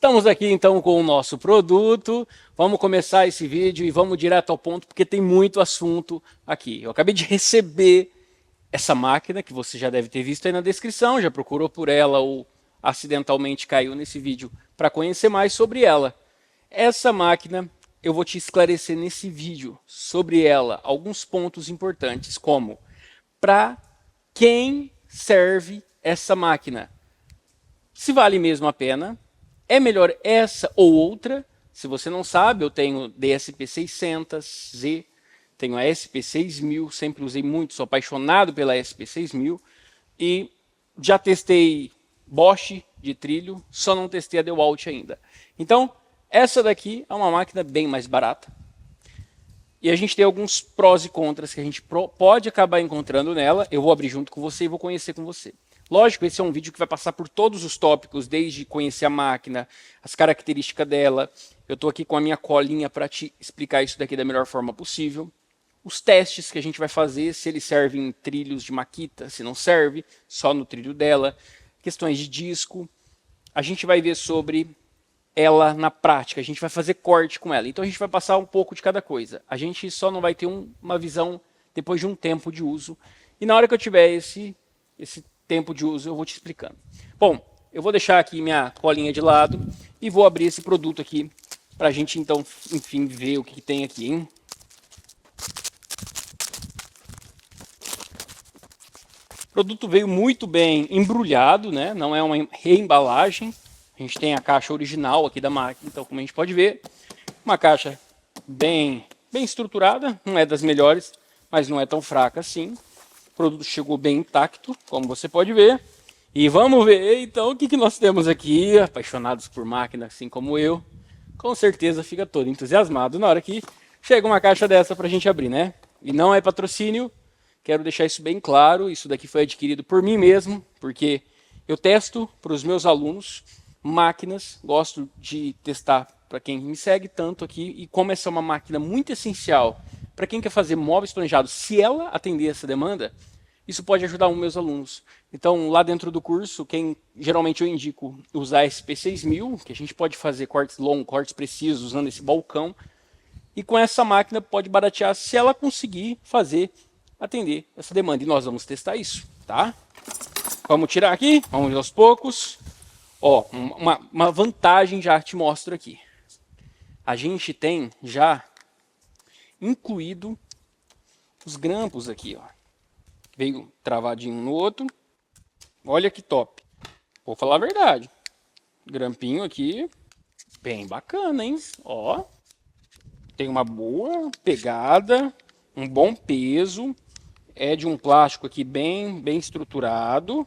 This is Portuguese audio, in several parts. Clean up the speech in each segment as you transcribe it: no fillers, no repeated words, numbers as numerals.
Estamos aqui então com o nosso produto. Vamos começar esse vídeo e vamos direto ao ponto porque tem muito assunto aqui. Eu acabei de receber essa máquina que você já deve ter visto aí na descrição, já procurou por ela ou acidentalmente caiu nesse vídeo para conhecer mais sobre ela. Essa máquina eu vou te esclarecer nesse vídeo sobre ela alguns pontos importantes, como para quem serve essa máquina, se vale mesmo a pena, é melhor essa ou outra. Se você não sabe, eu tenho DSP-600Z, tenho a SP6000, sempre usei muito, sou apaixonado pela SP6000 e já testei Bosch de trilho, só não testei a DeWalt ainda. Então, essa daqui é uma máquina bem mais barata. E a gente tem alguns prós e contras que a gente pode acabar encontrando nela. Eu vou abrir junto com você e vou conhecer com você. Lógico, esse é um vídeo que vai passar por todos os tópicos, desde conhecer a máquina, as características dela. Eu estou aqui com a minha colinha para te explicar isso daqui da melhor forma possível. Os testes que a gente vai fazer, se ele serve em trilhos de Makita, se não serve, só no trilho dela. Questões de disco. A gente vai ver sobre ela na prática, a gente vai fazer corte com ela. Então a gente vai passar um pouco de cada coisa. A gente só não vai ter uma visão depois de um tempo de uso. E na hora que eu tiver esse tempo de uso, eu vou te explicando. Bom, eu vou deixar aqui minha colinha de lado e vou abrir esse produto aqui para a gente então, enfim, ver o que tem aqui, hein? O produto veio muito bem embrulhado, né? Não é uma reembalagem. A gente tem a caixa original aqui da máquina, então como a gente pode ver, uma caixa bem estruturada, não é das melhores, mas não é tão fraca assim. O produto chegou bem intacto, como você pode ver. E vamos ver então o que nós temos aqui. Apaixonados por máquina, assim como eu, com certeza fica todo entusiasmado na hora que chega uma caixa dessa para a gente abrir, né? E não é patrocínio, quero deixar isso bem claro. Isso daqui foi adquirido por mim mesmo, porque eu testo para os meus alunos máquinas, gosto de testar para quem me segue tanto aqui, e como essa é uma máquina muito essencial para quem quer fazer móveis planejados, se ela atender essa demanda, isso pode ajudar os meus alunos. Então, lá dentro do curso, geralmente eu indico usar esse SP6000, que a gente pode fazer cortes longos, cortes precisos, usando esse balcão, e com essa máquina pode baratear se ela conseguir atender essa demanda. E nós vamos testar isso, tá? Vamos tirar aqui, vamos aos poucos. Ó, uma vantagem já te mostro aqui. A gente tem já incluído os grampos aqui, ó. Veio travadinho no outro. Olha que top. Vou falar a verdade. Grampinho aqui, bem bacana, hein? Ó, tem uma boa pegada, um bom peso. É de um plástico aqui bem estruturado.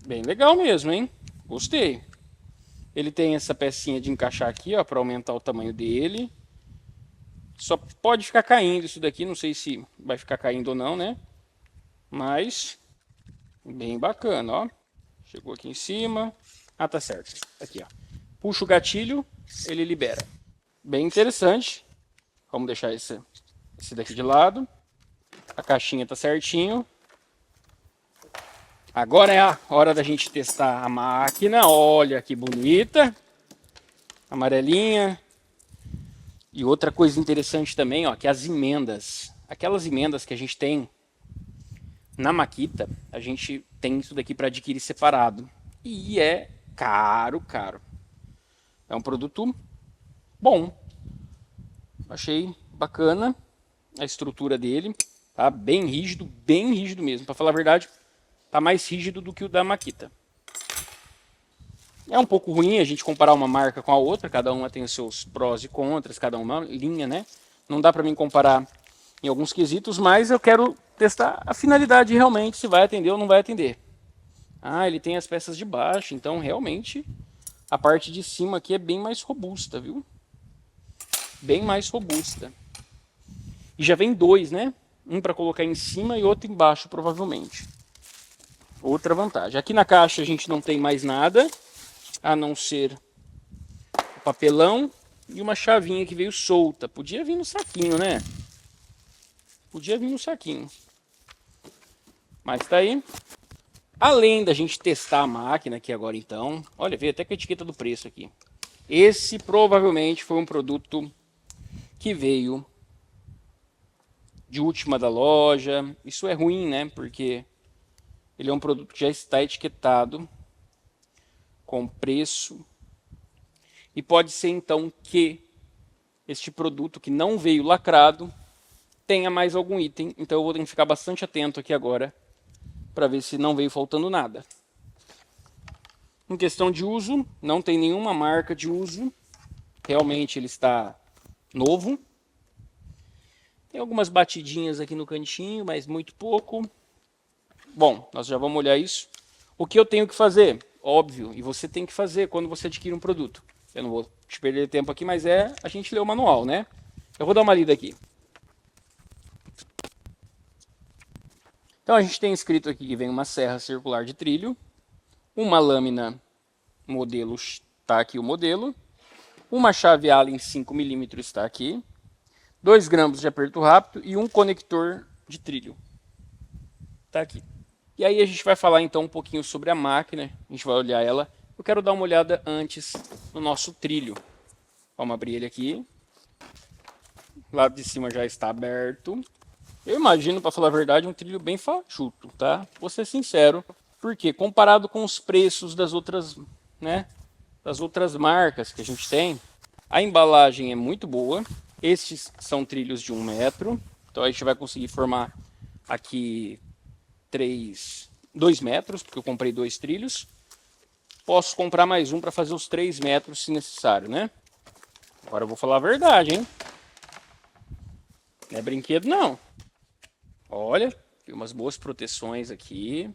Bem legal mesmo, hein? Gostei. Ele tem essa pecinha de encaixar aqui, ó, para aumentar o tamanho dele. Só pode ficar caindo isso daqui, não sei se vai ficar caindo ou não, né? Mas bem bacana, ó. Chegou aqui em cima. Ah, tá certo. Aqui, ó. Puxa o gatilho, ele libera. Bem interessante. Vamos deixar esse daqui de lado. A caixinha tá certinho. Agora é a hora da gente testar a máquina. Olha que bonita. Amarelinha. E outra coisa interessante também, ó, que as emendas. Aquelas emendas que a gente tem na Makita, a gente tem isso daqui para adquirir separado. E é caro. É um produto bom. Achei bacana a estrutura dele. Tá bem rígido mesmo. Para falar a verdade, tá mais rígido do que o da Makita. É um pouco ruim a gente comparar uma marca com a outra, cada uma tem os seus prós e contras, cada uma linha, né? Não dá para mim comparar em alguns quesitos, mas eu quero testar a finalidade realmente, se vai atender ou não vai atender. Ah, ele tem as peças de baixo, então realmente a parte de cima aqui é bem mais robusta, viu? Bem mais robusta. E já vem dois, né? Um para colocar em cima e outro embaixo, provavelmente. Outra vantagem. Aqui na caixa a gente não tem mais nada, a não ser o papelão e uma chavinha que veio solta. Podia vir no saquinho, né? Podia vir no saquinho. Mas tá aí. Além da gente testar a máquina aqui agora então, olha, veio até com a etiqueta do preço aqui. Esse provavelmente foi um produto que veio de última da loja. Isso é ruim, né? Porque ele é um produto que já está etiquetado com preço. E pode ser então que este produto que não veio lacrado tenha mais algum item. Então eu vou ter que ficar bastante atento aqui agora para ver se não veio faltando nada. Em questão de uso, não tem nenhuma marca de uso. Realmente ele está novo. Tem algumas batidinhas aqui no cantinho, mas muito pouco. Bom, nós já vamos olhar isso. O que eu tenho que fazer? Óbvio, e você tem que fazer quando você adquire um produto. Eu não vou te perder tempo aqui, mas é a gente ler o manual, né? Eu vou dar uma lida aqui. Então a gente tem escrito aqui que vem uma serra circular de trilho, uma lâmina modelo, está aqui o modelo, uma chave Allen 5 mm está aqui, 2 grampos de aperto rápido e um conector de trilho. Está aqui. E aí a gente vai falar então um pouquinho sobre a máquina, a gente vai olhar ela. Eu quero dar uma olhada antes no nosso trilho. Vamos abrir ele aqui. O lado de cima já está aberto. Eu imagino, para falar a verdade, um trilho bem fajuto, tá? Vou ser sincero, porque comparado com os preços das outras, né, das outras marcas que a gente tem, a embalagem é muito boa. Estes são trilhos de 1 metro, então a gente vai conseguir formar aqui 2 metros, porque eu comprei 2 trilhos. Posso comprar mais um para fazer os 3 metros se necessário, né? Agora eu vou falar a verdade, hein? Não é brinquedo, não. Olha, tem umas boas proteções aqui.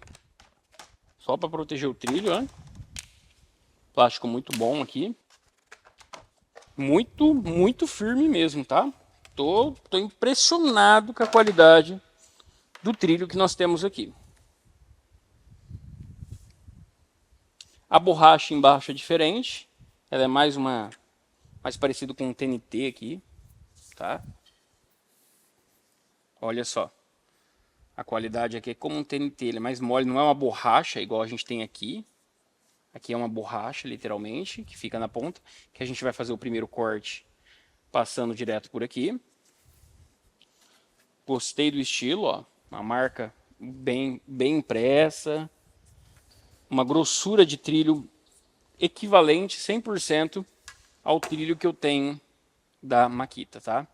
Só para proteger o trilho, né? Plástico muito bom aqui. Muito, muito firme mesmo, tá? Tô impressionado com a qualidade do trilho que nós temos aqui. A borracha embaixo é diferente. Ela é mais parecido com um TNT aqui, tá? Olha só. A qualidade aqui é como um TNT, ele é mais mole, não é uma borracha igual a gente tem aqui. Aqui é uma borracha, literalmente, que fica na ponta, que a gente vai fazer o primeiro corte passando direto por aqui. Gostei do estilo, ó, uma marca bem impressa, uma grossura de trilho equivalente 100% ao trilho que eu tenho da Makita, tá?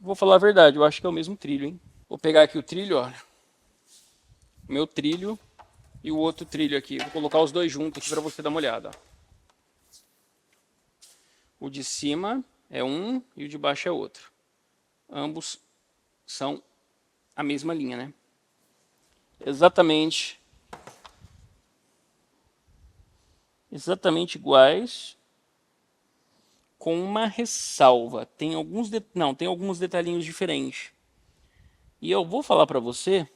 Vou falar a verdade, eu acho que é o mesmo trilho, hein? Vou pegar aqui o trilho, olha. Meu trilho e o outro trilho aqui. Vou colocar os dois juntos aqui para você dar uma olhada. O de cima é um e o de baixo é outro. Ambos são a mesma linha, né? Exatamente iguais, com uma ressalva. Tem alguns detalhinhos diferentes. E eu vou falar para você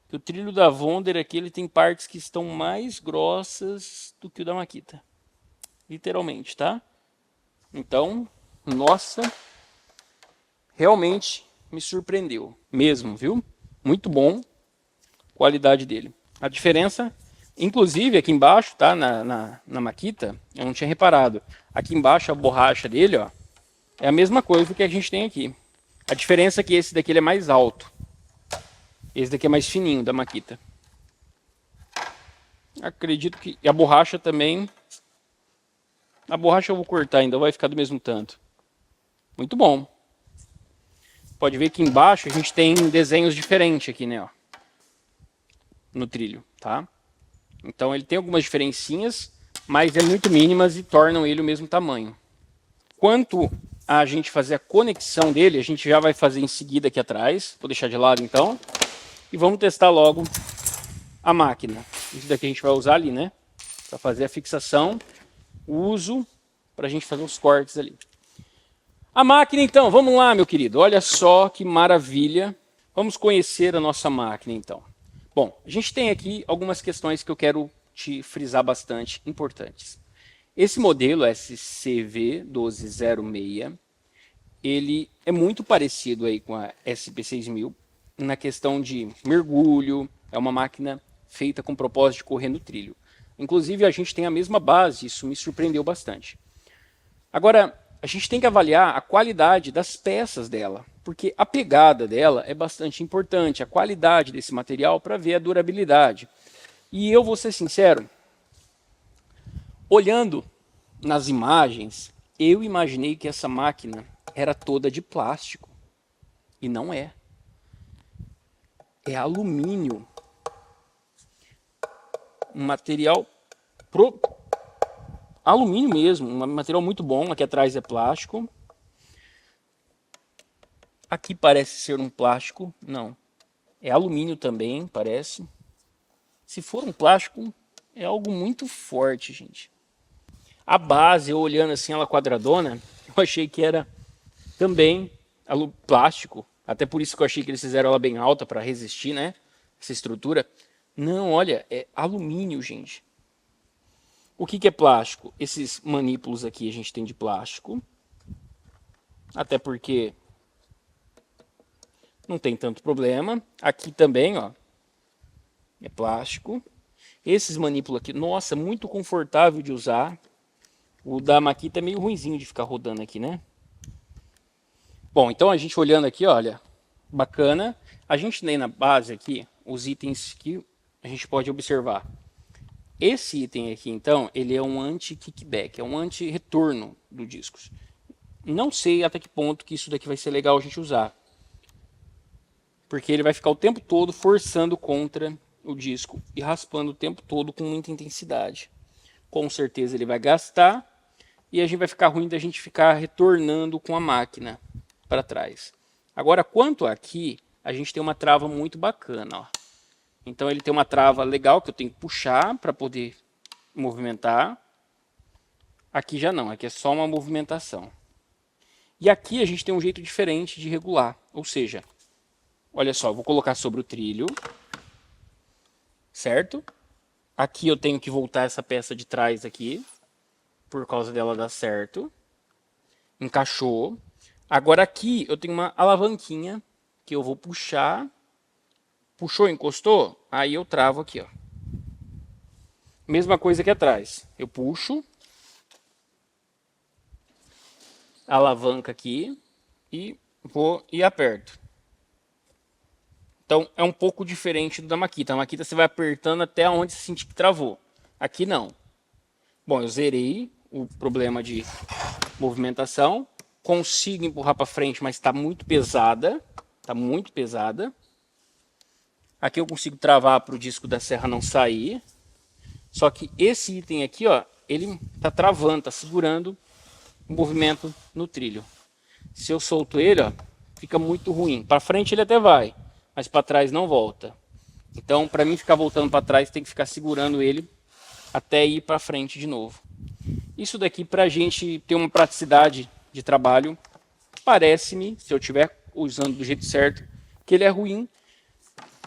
que o trilho da Wonder aqui ele tem partes que estão mais grossas do que o da Makita. Literalmente, tá? Então, nossa, realmente me surpreendeu. Mesmo, viu? Muito bom. Qualidade dele. A diferença, inclusive aqui embaixo, tá? Na Makita, eu não tinha reparado. Aqui embaixo a borracha dele, ó, é a mesma coisa que a gente tem aqui. A diferença é que esse daqui ele é mais alto. Esse daqui é mais fininho, da Makita. Acredito que... E a borracha também... A borracha eu vou cortar ainda, vai ficar do mesmo tanto. Muito bom. Pode ver que embaixo a gente tem desenhos diferentes aqui, né? Ó, no trilho, tá? Então ele tem algumas diferencinhas, mas é muito mínimas e tornam ele o mesmo tamanho. Quanto a gente fazer a conexão dele, a gente já vai fazer em seguida aqui atrás. Vou deixar de lado então. E vamos testar logo a máquina. Isso daqui a gente vai usar ali, né? Para fazer a fixação, o uso, para a gente fazer os cortes ali. A máquina então, vamos lá meu querido. Olha só que maravilha. Vamos conhecer a nossa máquina então. Bom, a gente tem aqui algumas questões que eu quero te frisar bastante importantes. Esse modelo SCV1206, ele é muito parecido aí com a SP6000 na questão de mergulho, é uma máquina feita com o propósito de correr no trilho. Inclusive a gente tem a mesma base, isso me surpreendeu bastante. Agora, a gente tem que avaliar a qualidade das peças dela, porque a pegada dela é bastante importante, a qualidade desse material para ver a durabilidade. E eu vou ser sincero, olhando nas imagens, eu imaginei que essa máquina era toda de plástico, e não é. É alumínio. Um material alumínio mesmo, um material muito bom. Aqui atrás é plástico. Aqui parece ser um plástico, não. É alumínio também, parece. Se for um plástico, é algo muito forte, gente. A base, eu olhando assim ela quadradona, eu achei que era também plástico. Até por isso que eu achei que eles fizeram ela bem alta para resistir, né? Essa estrutura. Não, olha, é alumínio, gente. O que é plástico? Esses manípulos aqui a gente tem de plástico. Até porque não tem tanto problema. Aqui também, ó, é plástico. Esses manípulos aqui, nossa, muito confortável de usar. O da Makita é meio ruinzinho de ficar rodando aqui, né? Bom, então a gente olhando aqui, olha, bacana. A gente tem na base aqui os itens que a gente pode observar. Esse item aqui, então, ele é um anti-kickback, é um anti-retorno do disco. Não sei até que ponto que isso daqui vai ser legal a gente usar. Porque ele vai ficar o tempo todo forçando contra o disco e raspando o tempo todo com muita intensidade. Com certeza ele vai gastar e a gente vai ficar ruim da gente ficar retornando com a máquina para trás. Agora, quanto aqui, a gente tem uma trava muito bacana, ó. Então ele tem uma trava legal que eu tenho que puxar para poder movimentar. Aqui já não, aqui é só uma movimentação. E aqui a gente tem um jeito diferente de regular, ou seja, olha só, eu vou colocar sobre o trilho, certo? Aqui eu tenho que voltar essa peça de trás aqui, por causa dela dar certo. Encaixou. Agora aqui eu tenho uma alavanquinha que eu vou puxar. Puxou, encostou, aí eu travo aqui, ó. Mesma coisa aqui atrás. Eu puxo, alavanca aqui e vou e aperto. Então é um pouco diferente do da Makita. A Makita você vai apertando até onde você sentir que travou. Aqui não. Bom, eu zerei o problema de movimentação. Consigo empurrar para frente, mas está muito pesada. Está muito pesada. Aqui eu consigo travar para o disco da serra não sair. Só que esse item aqui, ó, ele está travando, está segurando o movimento no trilho. Se eu solto ele, ó, fica muito ruim. Para frente ele até vai, mas para trás não volta. Então, para mim ficar voltando para trás, tem que ficar segurando ele até ir para frente de novo. Isso daqui, para a gente ter uma praticidade de trabalho, parece-me, se eu estiver usando do jeito certo, que ele é ruim.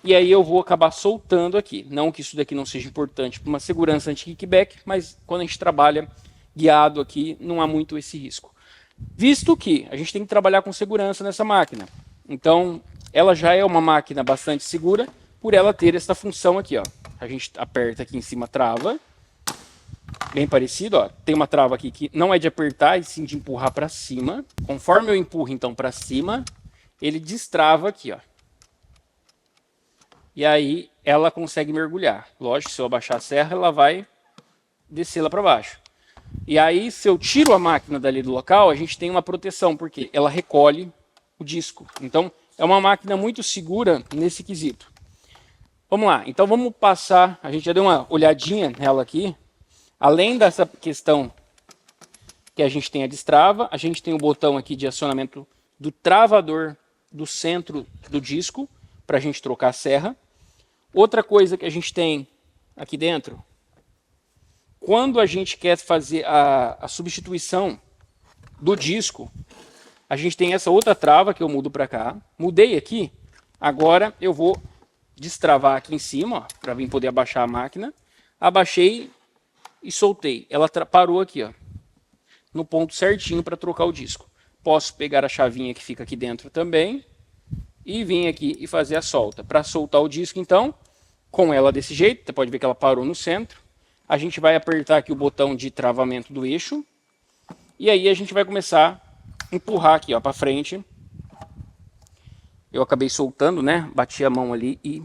E aí eu vou acabar soltando aqui. Não que isso daqui não seja importante para uma segurança anti-kickback, mas quando a gente trabalha guiado aqui, não há muito esse risco. Visto que a gente tem que trabalhar com segurança nessa máquina. Então, ela já é uma máquina bastante segura por ela ter essa função aqui, ó. A gente aperta aqui em cima, trava. Bem parecido, ó. Tem uma trava aqui que não é de apertar, e sim de empurrar para cima. Conforme eu empurro então para cima, ele destrava aqui, ó. E aí ela consegue mergulhar. Lógico, se eu abaixar a serra, ela vai descer lá para baixo. E aí, se eu tiro a máquina dali do local, a gente tem uma proteção, porque ela recolhe o disco. Então, é uma máquina muito segura nesse quesito. Vamos lá, então vamos passar, a gente já deu uma olhadinha nela aqui. Além dessa questão que a gente tem a destrava, a gente tem o botão aqui de acionamento do travador do centro do disco, para a gente trocar a serra. Outra coisa que a gente tem aqui dentro, quando a gente quer fazer a substituição do disco, a gente tem essa outra trava que eu mudo para cá. Mudei aqui, agora eu vou destravar aqui em cima, para vir poder abaixar a máquina. Abaixei e soltei. Ela parou aqui, ó, no ponto certinho para trocar o disco. Posso pegar a chavinha que fica aqui dentro também e vir aqui e fazer a solta. Para soltar o disco, então, com ela desse jeito, você pode ver que ela parou no centro. A gente vai apertar aqui o botão de travamento do eixo. E aí a gente vai começar a empurrar aqui para frente. Eu acabei soltando, né? Bati a mão ali e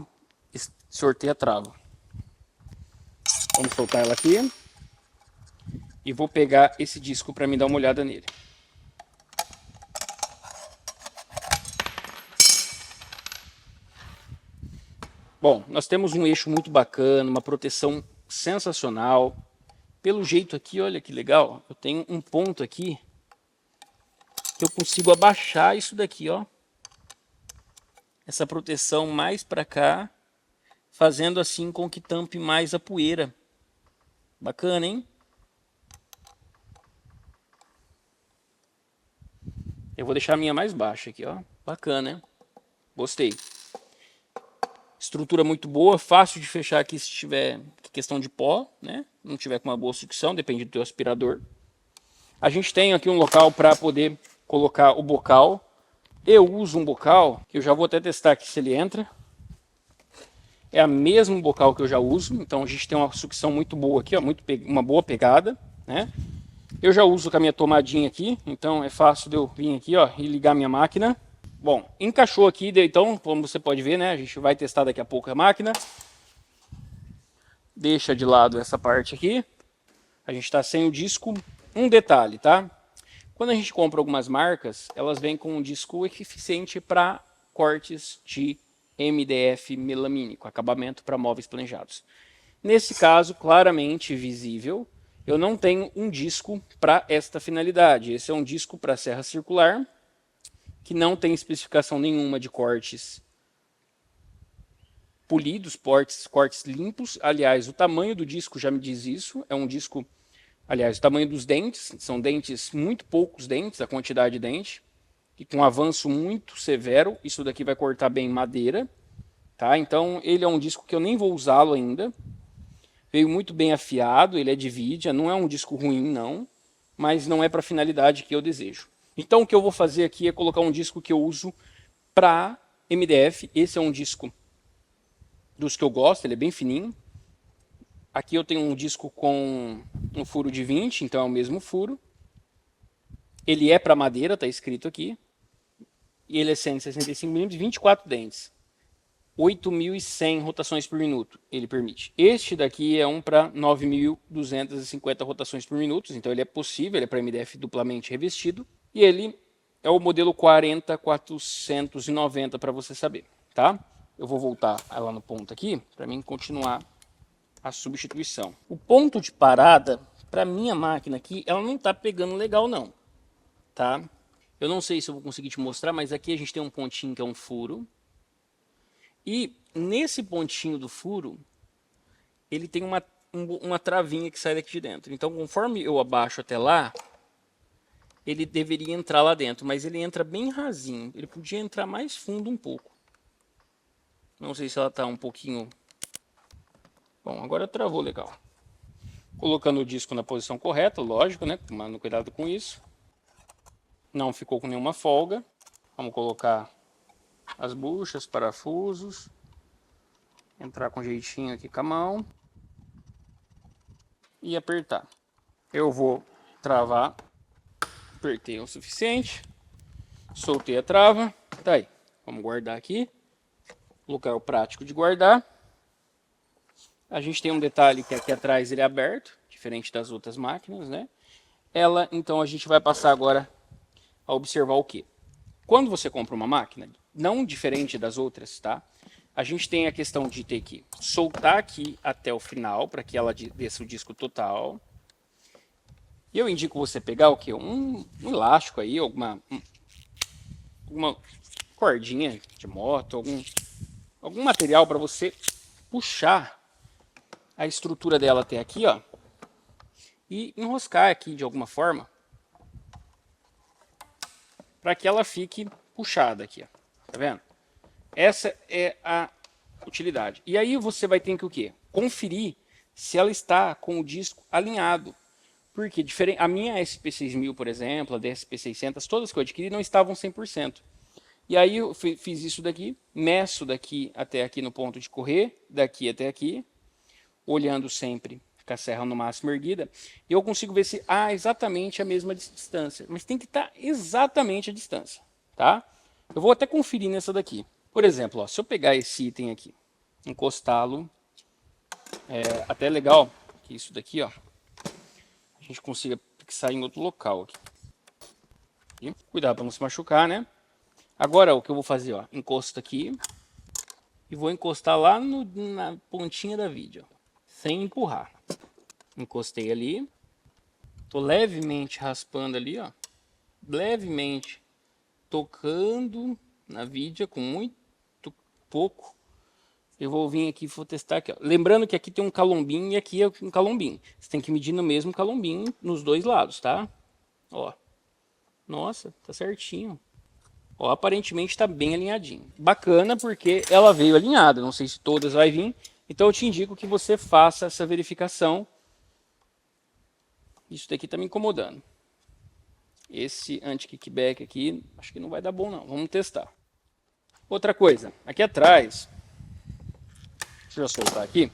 sortei a trava. Vamos soltar ela aqui. E vou pegar esse disco para me dar uma olhada nele. Bom, nós temos um eixo muito bacana, uma proteção sensacional. Pelo jeito aqui, olha que legal, eu tenho um ponto aqui que eu consigo abaixar isso daqui, ó. Essa proteção mais para cá, fazendo assim com que tampe mais a poeira. Bacana, hein? Eu vou deixar a minha mais baixa aqui, ó. Bacana, hein? Gostei. Estrutura muito boa, fácil de fechar aqui se tiver questão de pó, né? Não tiver com uma boa sucção, depende do teu aspirador. A gente tem aqui um local para poder colocar o bocal. Eu uso um bocal, que eu já vou até testar aqui se ele entra. É o mesmo bocal que eu já uso, então a gente tem uma sucção muito boa aqui, ó, uma boa pegada, né? Eu já uso com a minha tomadinha aqui, então é fácil de eu vir aqui, ó, e ligar minha máquina. Bom, encaixou aqui, então, como você pode ver, né? A gente vai testar daqui a pouco a máquina. Deixa de lado essa parte aqui. A gente está sem o disco. Um detalhe, tá? Quando a gente compra algumas marcas, elas vêm com um disco eficiente para cortes de MDF melamínico, acabamento para móveis planejados. Nesse caso, claramente visível, eu não tenho um disco para esta finalidade. Esse é um disco para serra circular, que não tem especificação nenhuma de cortes polidos, cortes limpos. Aliás, o tamanho do disco já me diz isso. É um disco, aliás, o tamanho dos dentes, são dentes, muito poucos dentes, a quantidade de dente, e com um avanço muito severo. Isso daqui vai cortar bem madeira, tá? Então, ele é um disco que eu nem vou usá-lo ainda. Veio muito bem afiado, ele é de Vidia, não é um disco ruim, não, mas não é para a finalidade que eu desejo. Então o que eu vou fazer aqui é colocar um disco que eu uso para MDF. Esse é um disco dos que eu gosto, ele é bem fininho. Aqui eu tenho um disco com um furo de 20, então é o mesmo furo. Ele é para madeira, está escrito aqui. E ele é 165 mm, 24 dentes. 8.100 rotações por minuto ele permite. Este daqui é um para 9.250 rotações por minuto, então ele é possível, ele é para MDF duplamente revestido. E ele é o modelo 40490 para você saber, tá? Eu vou voltar lá no ponto aqui para mim continuar a substituição. O ponto de parada para minha máquina aqui, ela não está pegando legal não, tá? Eu não sei se eu vou conseguir te mostrar, mas aqui a gente tem um pontinho que é um furo. E nesse pontinho do furo, ele tem uma travinha que sai daqui de dentro. Então, conforme eu abaixo até lá, ele deveria entrar lá dentro, mas ele entra bem rasinho. Ele podia entrar mais fundo um pouco. Não sei se ela está um pouquinho... Bom, agora travou legal. Colocando o disco na posição correta, lógico, né? Tomando cuidado com isso. Não ficou com nenhuma folga. Vamos colocar as buchas, parafusos. Entrar com jeitinho aqui com a mão. E apertar. Eu vou travar. Apertei o suficiente. Soltei a trava. Tá aí. Vamos guardar aqui. Lugar prático de guardar. A gente tem um detalhe que aqui atrás ele é aberto. Diferente das outras máquinas, né? Ela, então, a gente vai passar agora a observar o quê? Quando você compra uma máquina, não diferente das outras, tá? A gente tem a questão de ter que soltar aqui até o final, para que ela desça o disco total. E eu indico você pegar o quê? Um elástico aí, alguma cordinha de moto, algum material para você puxar a estrutura dela até aqui, ó. E enroscar aqui de alguma forma, para que ela fique puxada aqui, ó. Tá vendo? Essa é a utilidade. E aí você vai ter que o quê? Conferir se ela está com o disco alinhado. Porque a minha SP6000, por exemplo, a DSP600, todas que eu adquiri não estavam 100%. E aí eu fiz isso daqui, meço daqui até aqui no ponto de correr, daqui até aqui, olhando sempre com a serra no máximo erguida, e eu consigo ver se há exatamente a mesma distância. Mas tem que estar exatamente a distância, tá? Eu vou até conferir nessa daqui. Por exemplo, ó, se eu pegar esse item aqui, encostá-lo, até legal que isso daqui, ó, a gente consiga fixar em outro local aqui. E cuidado para não se machucar, né? Agora o que eu vou fazer, ó, encosto aqui e vou encostar lá na pontinha da vídeo, sem empurrar. Encostei ali, tô levemente raspando ali, ó, levemente tocando na vídeo com muito pouco. Eu vou vir aqui e vou testar aqui, ó. Lembrando que aqui tem um calombinho e aqui é um calombinho. Você tem que medir no mesmo calombinho nos dois lados, tá? Ó, nossa, tá certinho. Ó, aparentemente está bem alinhadinho. Bacana porque ela veio alinhada. Não sei se todas vai vir. Então eu te indico que você faça essa verificação. Isso daqui está me incomodando. Esse anti-kickback aqui, acho que não vai dar bom não. Vamos testar. Outra coisa, aqui atrás, deixa eu soltar aqui.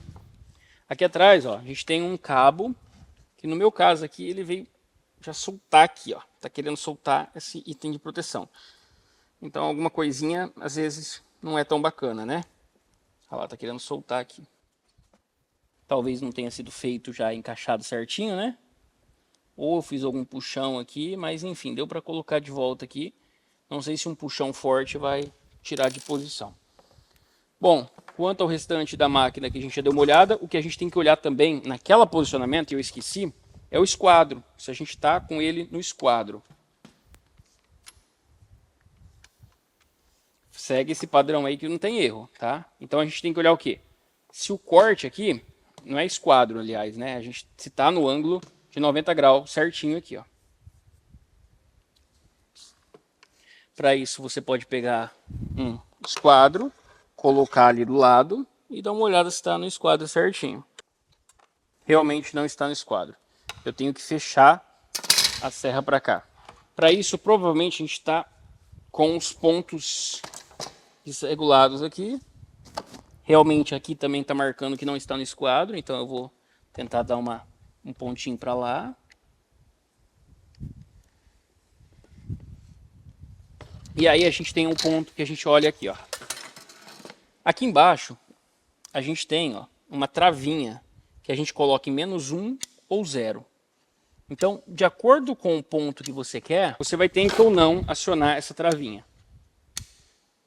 Aqui atrás, ó, a gente tem um cabo, que no meu caso aqui, ele veio já soltar aqui, ó. Tá querendo soltar esse item de proteção. Então alguma coisinha, às vezes, não é tão bacana, né? Olha lá, tá querendo soltar aqui. Talvez não tenha sido feito já encaixado certinho, né? Ou fiz algum puxão aqui, mas enfim, deu para colocar de volta aqui. Não sei se um puxão forte vai tirar de posição. Bom, quanto ao restante da máquina que a gente já deu uma olhada, o que a gente tem que olhar também naquela posicionamento, e eu esqueci, é o esquadro. Se a gente está com ele no esquadro. Segue esse padrão aí que não tem erro, tá? Então a gente tem que olhar o quê? Se o corte aqui, não é esquadro, aliás, né? A gente se tá no ângulo de 90 graus certinho aqui, ó. Para isso você pode pegar um esquadro, colocar ali do lado e dar uma olhada se está no esquadro certinho. Realmente não está no esquadro. Eu tenho que fechar a serra para cá. Para isso, provavelmente a gente está com os pontos desregulados aqui. Realmente aqui também está marcando que não está no esquadro, então eu vou tentar dar um pontinho para lá. E aí a gente tem um ponto que a gente olha aqui, ó. Aqui embaixo a gente tem, ó, uma travinha que a gente coloca em -1 ou 0. Então, de acordo com o ponto que você quer, você vai ter que ou não acionar essa travinha.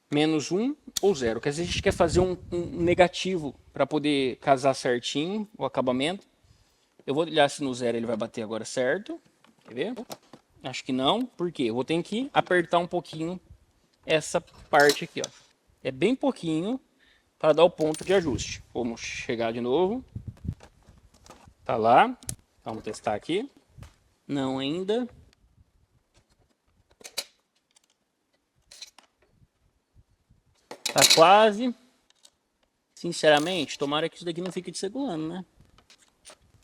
-1 ou 0. Quer dizer, a gente quer fazer um negativo para poder casar certinho o acabamento. Eu vou olhar se no 0 ele vai bater agora certo. Quer ver? Acho que não. Por quê? Eu vou ter que apertar um pouquinho essa parte aqui, ó. É bem pouquinho para dar o ponto de ajuste. Vamos chegar de novo. Tá lá. Vamos testar aqui. Não ainda. Tá quase. Sinceramente, tomara que isso daqui não fique desregulando, né?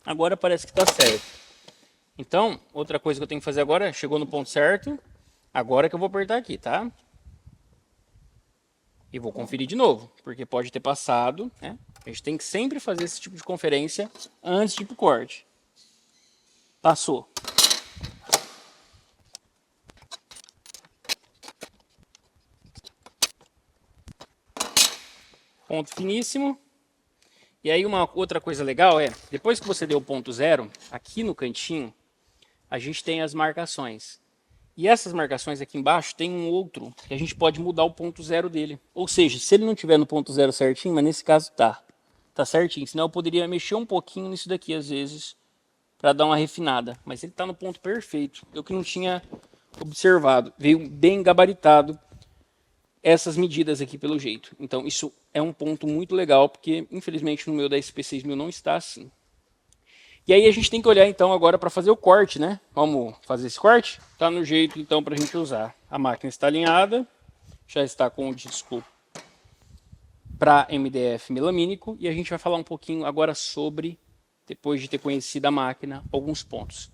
Agora parece que tá certo. Então, outra coisa que eu tenho que fazer agora, chegou no ponto certo. Agora que eu vou apertar aqui, tá? E vou conferir de novo, porque pode ter passado, né? A gente tem que sempre fazer esse tipo de conferência antes de ir pro corte. Passou. Ponto finíssimo. E aí uma outra coisa legal é, depois que você deu o ponto 0, aqui no cantinho, a gente tem as marcações. E essas marcações aqui embaixo tem um outro que a gente pode mudar o ponto 0 dele. Ou seja, se ele não tiver no ponto 0 certinho, mas nesse caso tá certinho. Senão eu poderia mexer um pouquinho nisso daqui às vezes para dar uma refinada. Mas ele tá no ponto perfeito. Eu que não tinha observado. Veio bem gabaritado essas medidas aqui pelo jeito. Então isso é um ponto muito legal, porque infelizmente no meu da SP6000 não está assim. E aí a gente tem que olhar então agora para fazer o corte, né? Vamos fazer esse corte? Tá no jeito então para a gente usar. A máquina está alinhada, já está com o disco para MDF melamínico e a gente vai falar um pouquinho agora sobre, depois de ter conhecido a máquina, alguns pontos.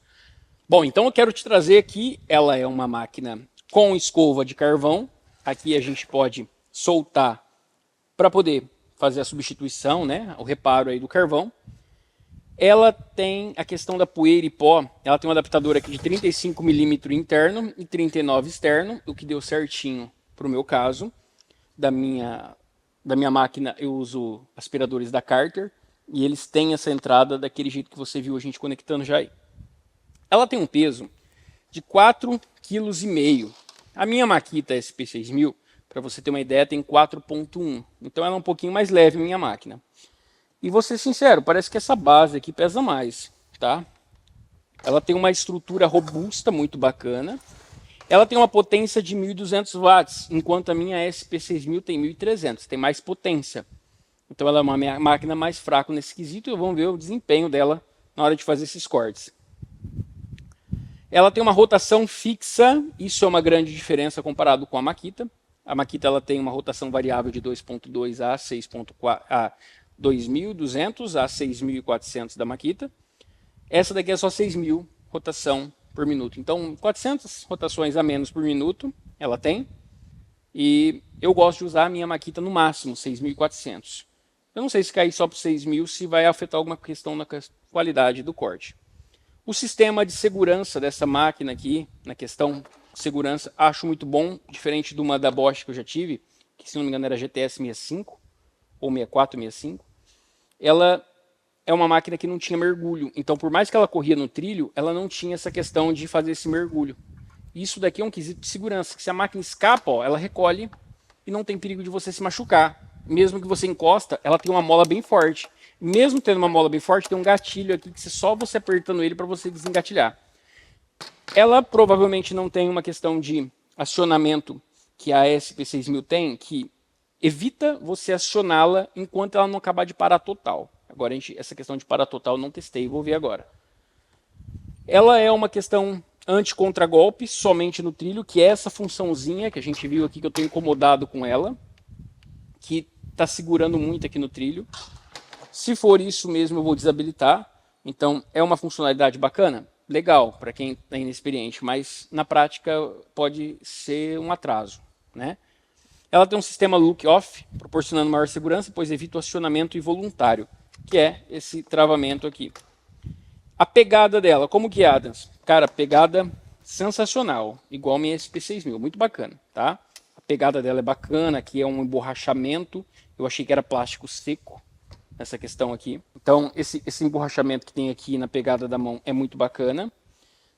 Bom, então eu quero te trazer aqui, ela é uma máquina com escova de carvão, aqui a gente pode soltar para poder fazer a substituição, né, o reparo aí do carvão. Ela tem a questão da poeira e pó, ela tem um adaptador aqui de 35 milímetros interno e 39 externo, o que deu certinho para o meu caso. Da minha máquina eu uso aspiradores da Carter, e eles têm essa entrada daquele jeito que você viu a gente conectando já aí. Ela tem um peso de 4,5 kg. A minha Makita SP6000, para você ter uma ideia, tem 4,1. Então ela é um pouquinho mais leve, minha máquina. E vou ser sincero, parece que essa base aqui pesa mais, tá? Ela tem uma estrutura robusta, muito bacana. Ela tem uma potência de 1.200 watts, enquanto a minha SP6000 tem 1.300, tem mais potência. Então ela é uma máquina mais fraca nesse quesito e vamos ver o desempenho dela na hora de fazer esses cortes. Ela tem uma rotação fixa, isso é uma grande diferença comparado com a Makita. A Makita ela tem uma rotação variável de 2.2 a 6.4 a 2.200 a 6.400 da Makita. Essa daqui é só 6.000 rotação por minuto. Então 400 rotações a menos por minuto ela tem. E eu gosto de usar a minha Makita no máximo 6.400. Eu não sei se cair só para 6.000 se vai afetar alguma questão na qualidade do corte. O sistema de segurança dessa máquina aqui, na questão de segurança, acho muito bom, diferente de uma da Bosch que eu já tive, que se não me engano era GTS 65 ou 64, 65. Ela é uma máquina que não tinha mergulho, então por mais que ela corria no trilho, ela não tinha essa questão de fazer esse mergulho. Isso daqui é um quesito de segurança, que se a máquina escapa, ó, ela recolhe e não tem perigo de você se machucar. Mesmo que você encosta, ela tem uma mola bem forte. Mesmo tendo uma mola bem forte, tem um gatilho aqui que só você apertando ele para você desengatilhar. Ela provavelmente não tem uma questão de acionamento que a SP6000 tem, que evita você acioná-la enquanto ela não acabar de parar total. Agora, essa questão de parar total eu não testei, vou ver agora. Ela é uma questão anti-contragolpe, somente no trilho, que é essa funçãozinha que a gente viu aqui, que eu tenho incomodado com ela, que está segurando muito aqui no trilho. Se for isso mesmo, eu vou desabilitar. Então, é uma funcionalidade bacana? Legal, para quem é inexperiente, mas na prática pode ser um atraso, né? Ela tem um sistema look-off, proporcionando maior segurança, pois evita o acionamento involuntário, que é esse travamento aqui. A pegada dela, como que é, Adams? Cara, pegada sensacional, igual a minha SP6000, muito bacana, tá? A pegada dela é bacana, aqui é um emborrachamento, eu achei que era plástico seco, essa questão aqui. Então, esse emborrachamento que tem aqui na pegada da mão é muito bacana.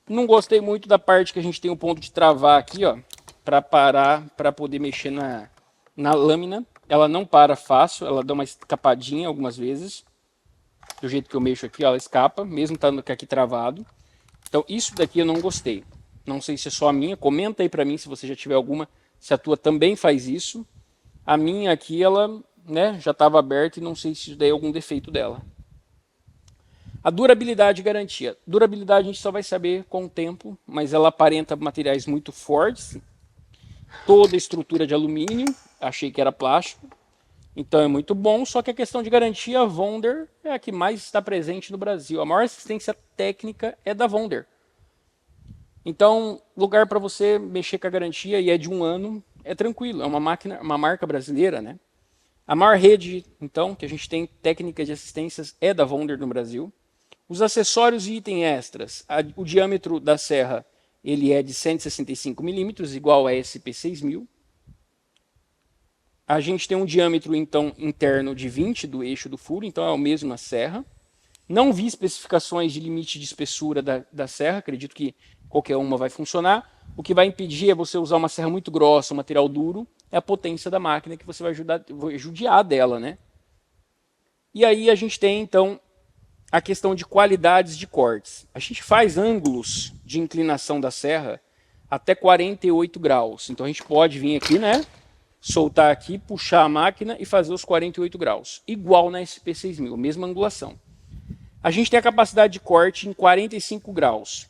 Não gostei muito da parte que a gente tem o ponto de travar aqui, ó, para parar, para poder mexer na lâmina. Ela não para fácil, ela dá uma escapadinha algumas vezes. Do jeito que eu mexo aqui, ó, ela escapa, mesmo estando aqui travado. Então, isso daqui eu não gostei. Não sei se é só a minha, comenta aí para mim se você já tiver alguma, se a tua também faz isso. A minha aqui, ela, né, já estava aberta e não sei se isso daí é algum defeito dela. A durabilidade e garantia. Durabilidade a gente só vai saber com o tempo, mas ela aparenta materiais muito fortes. Toda a estrutura de alumínio, achei que era plástico. Então é muito bom, só que a questão de garantia, a Wonder é a que mais está presente no Brasil. A maior assistência técnica é da Wonder. Então, lugar para você mexer com a garantia, e é de 1 ano, é tranquilo. É uma máquina, uma marca brasileira, né? A maior rede, então, que a gente tem técnica de assistências é da Wonder no Brasil. Os acessórios e itens extras, o diâmetro da serra ele é de 165 milímetros, igual a SP6000. A gente tem um diâmetro então interno de 20 do eixo do furo, então é o mesmo na serra. Não vi especificações de limite de espessura da serra, acredito que qualquer uma vai funcionar. O que vai impedir é você usar uma serra muito grossa, um material duro, é a potência da máquina que você vai judiar dela, né? E aí a gente tem então a questão de qualidades de cortes. A gente faz ângulos de inclinação da serra até 48 graus. Então a gente pode vir aqui, né? Soltar aqui, puxar a máquina e fazer os 48 graus. Igual na SP6000, mesma angulação. A gente tem a capacidade de corte em 45 graus.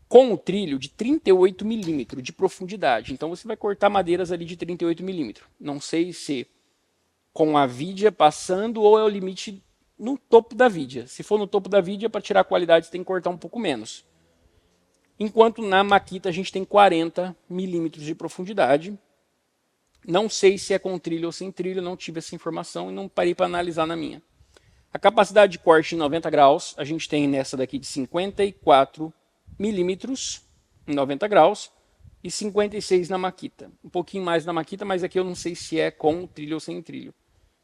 Com o trilho de 38 milímetros de profundidade. Então você vai cortar madeiras ali de 38 milímetros. Não sei se com a vidia passando ou é o limite no topo da vidia. Se for no topo da vidia, para tirar a qualidade, você tem que cortar um pouco menos. Enquanto na Makita a gente tem 40 milímetros de profundidade. Não sei se é com trilho ou sem trilho, não tive essa informação e não parei para analisar na minha. A capacidade de corte em 90 graus, a gente tem nessa daqui de 54 milímetros em 90 graus e 56 na Makita. Um pouquinho mais na Makita, mas aqui eu não sei se é com trilho ou sem trilho.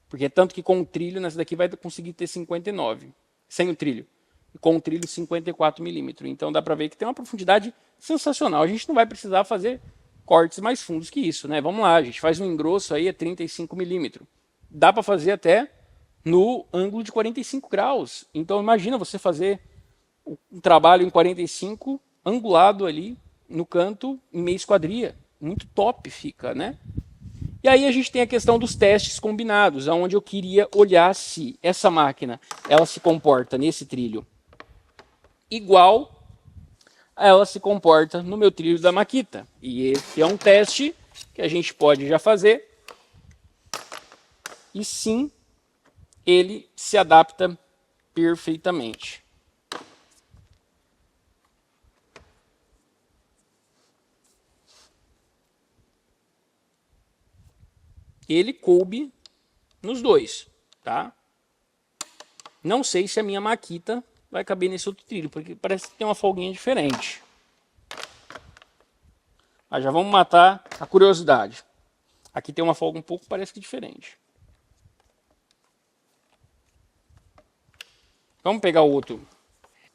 Porque tanto que com o trilho, nessa daqui vai conseguir ter 59, sem o trilho. E com o trilho, 54 milímetros. Então dá para ver que tem uma profundidade sensacional. A gente não vai precisar fazer cortes mais fundos que isso, né? Vamos lá, a gente faz um engrosso aí a 35 milímetros. Dá para fazer até no ângulo de 45 graus. Então imagina você fazer um trabalho em 45 angulado ali no canto em meia esquadria. Muito top fica, né? E aí a gente tem a questão dos testes combinados, onde eu queria olhar se essa máquina ela se comporta nesse trilho igual a ela se comporta no meu trilho da Makita. E esse é um teste que a gente pode já fazer. E sim, ele se adapta perfeitamente. Ele coube nos dois, tá? Não sei se a minha Makita vai caber nesse outro trilho, porque parece que tem uma folguinha diferente. Mas já vamos matar a curiosidade. Aqui tem uma folga um pouco, parece que diferente. Vamos pegar o outro.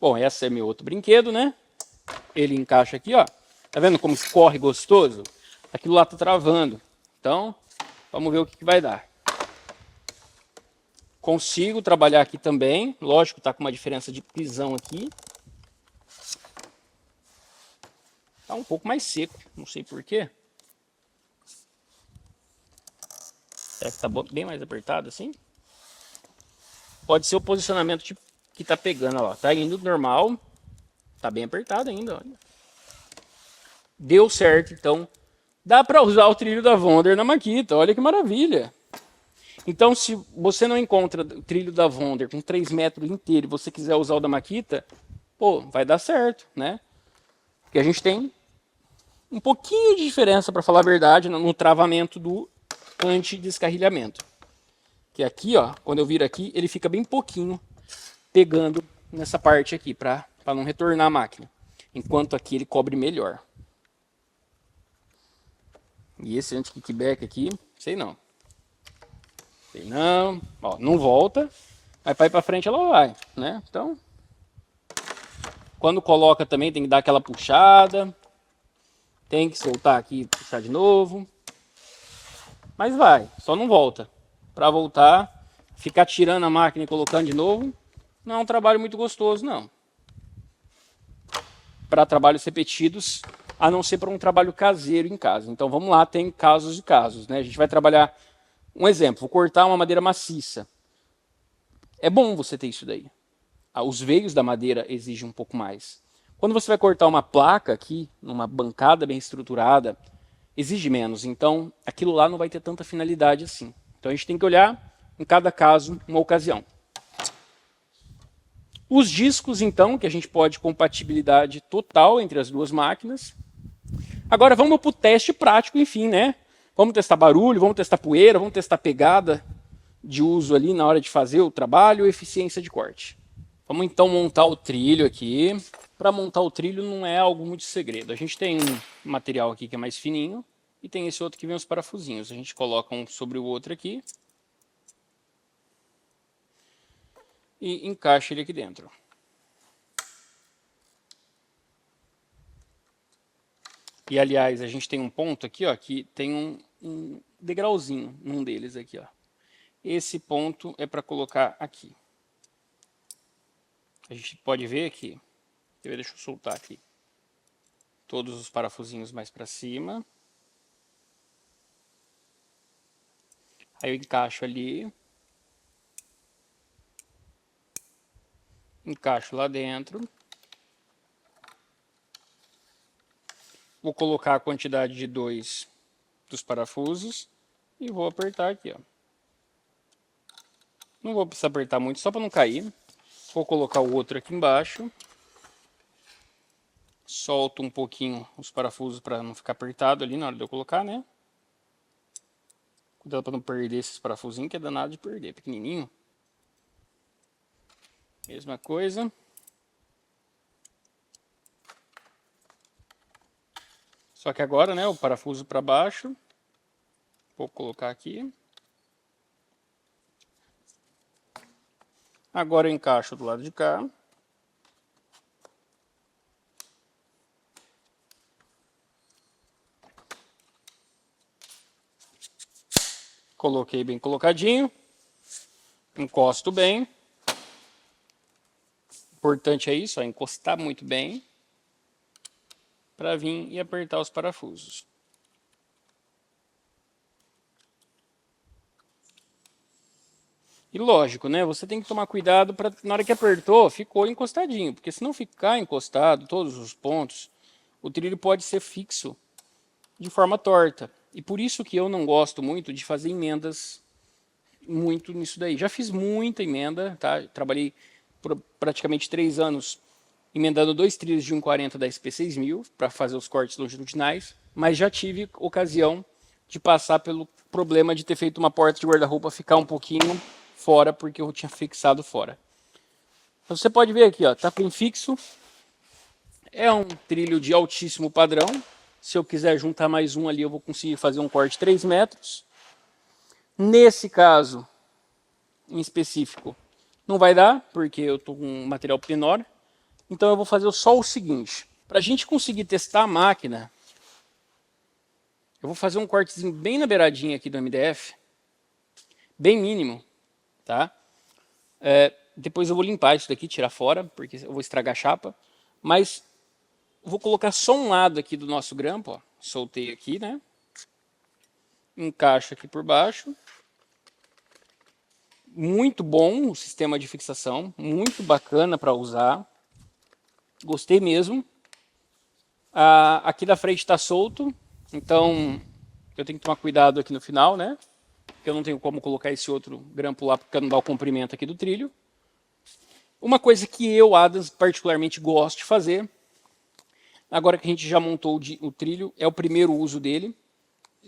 Bom, esse é meu outro brinquedo, né? Ele encaixa aqui, ó. Tá vendo como escorre gostoso? Aquilo lá tá travando. Então, vamos ver o que vai dar. Consigo trabalhar aqui também. Lógico, tá com uma diferença de prisão aqui. Tá um pouco mais seco, não sei porquê. Será que tá bem mais apertado assim? Pode ser o posicionamento que tá pegando, ó. Tá indo normal. Tá bem apertado ainda, olha. Deu certo, então. Dá para usar o trilho da Wonder na Makita, olha que maravilha. Então, se você não encontra o trilho da Wonder com 3 metros inteiro e você quiser usar o da Makita, pô, vai dar certo, né? Porque a gente tem um pouquinho de diferença, para falar a verdade, no travamento do anti-descarrilhamento. Que aqui, ó, quando eu viro aqui, ele fica bem pouquinho pegando nessa parte aqui, para não retornar a máquina. Enquanto aqui ele cobre melhor. E esse anti-kickback aqui, sei não. Sei não. Ó, não volta. Mas para ir para frente ela vai, né? Então, quando coloca também tem que dar aquela puxada. Tem que soltar aqui e puxar de novo. Mas vai, só não volta. Para voltar, ficar tirando a máquina e colocando de novo, não é um trabalho muito gostoso, não. Para trabalhos repetidos, a não ser para um trabalho caseiro em casa. Então vamos lá, tem casos e casos, né? A gente vai trabalhar, um exemplo, vou cortar uma madeira maciça. É bom você ter isso daí. Os veios da madeira exigem um pouco mais. Quando você vai cortar uma placa aqui, numa bancada bem estruturada, exige menos. Então, aquilo lá não vai ter tanta finalidade assim. Então, a gente tem que olhar, em cada caso, uma ocasião. Os discos, então, que a gente pode compatibilidade total entre as duas máquinas. Agora, vamos para o teste prático, enfim, né? Vamos testar barulho, vamos testar poeira, vamos testar pegada de uso ali na hora de fazer o trabalho e eficiência de corte. Vamos então montar o trilho aqui. Para montar o trilho não é algo muito segredo. A gente tem um material aqui que é mais fininho e tem esse outro que vem os parafusinhos. A gente coloca um sobre o outro aqui e encaixa ele aqui dentro. E aliás, a gente tem um ponto aqui, ó, que tem um degrauzinho num deles aqui, ó. Esse ponto é para colocar aqui. A gente pode ver aqui. Deixa eu soltar aqui. Todos os parafusinhos mais para cima. Aí eu encaixo ali. Encaixo lá dentro. Vou colocar a quantidade de 2 dos parafusos. E vou apertar aqui, ó. Não vou precisar apertar muito, só para não cair. Vou colocar o outro aqui embaixo. Solto um pouquinho os parafusos para não ficar apertado ali na hora de eu colocar, né? Cuidado para não perder esses parafusinhos, que é danado de perder. Pequenininho. Mesma coisa. Só que agora, né, o parafuso para baixo. Vou colocar aqui. Agora eu encaixo do lado de cá. Coloquei bem colocadinho. Encosto bem. O importante é isso, encostar muito bem. Para vir e apertar os parafusos. E lógico, né? Você tem que tomar cuidado para na hora que apertou, ficou encostadinho. Porque se não ficar encostado, todos os pontos, o trilho pode ser fixo de forma torta. E por isso que eu não gosto muito de fazer emendas muito nisso daí. Já fiz muita emenda, tá? Trabalhei por praticamente 3 anos emendando 2 trilhos de 1,40 da SP6000 para fazer os cortes longitudinais, mas já tive ocasião de passar pelo problema de ter feito uma porta de guarda-roupa ficar um pouquinho fora, porque eu tinha fixado fora. Então, você pode ver aqui, ó, tá bem fixo. É um trilho de altíssimo padrão. Se eu quiser juntar mais um ali, eu vou conseguir fazer um corte de 3 metros. Nesse caso, em específico, não vai dar, porque eu estou com um material menor. Então eu vou fazer só o seguinte. Para a gente conseguir testar a máquina, eu vou fazer um cortezinho bem na beiradinha aqui do MDF. Bem mínimo, tá? Depois eu vou limpar isso daqui, tirar fora, porque eu vou estragar a chapa. Mas vou colocar só um lado aqui do nosso grampo, ó. Soltei aqui, né? Encaixo aqui por baixo. Muito bom o sistema de fixação, muito bacana para usar. Gostei mesmo. Aqui da frente está solto, então eu tenho que tomar cuidado aqui no final, né? Porque eu não tenho como colocar esse outro grampo lá, porque não dá o comprimento aqui do trilho. Uma coisa que eu, Adams, particularmente gosto de fazer, agora que a gente já montou o trilho, é o primeiro uso dele.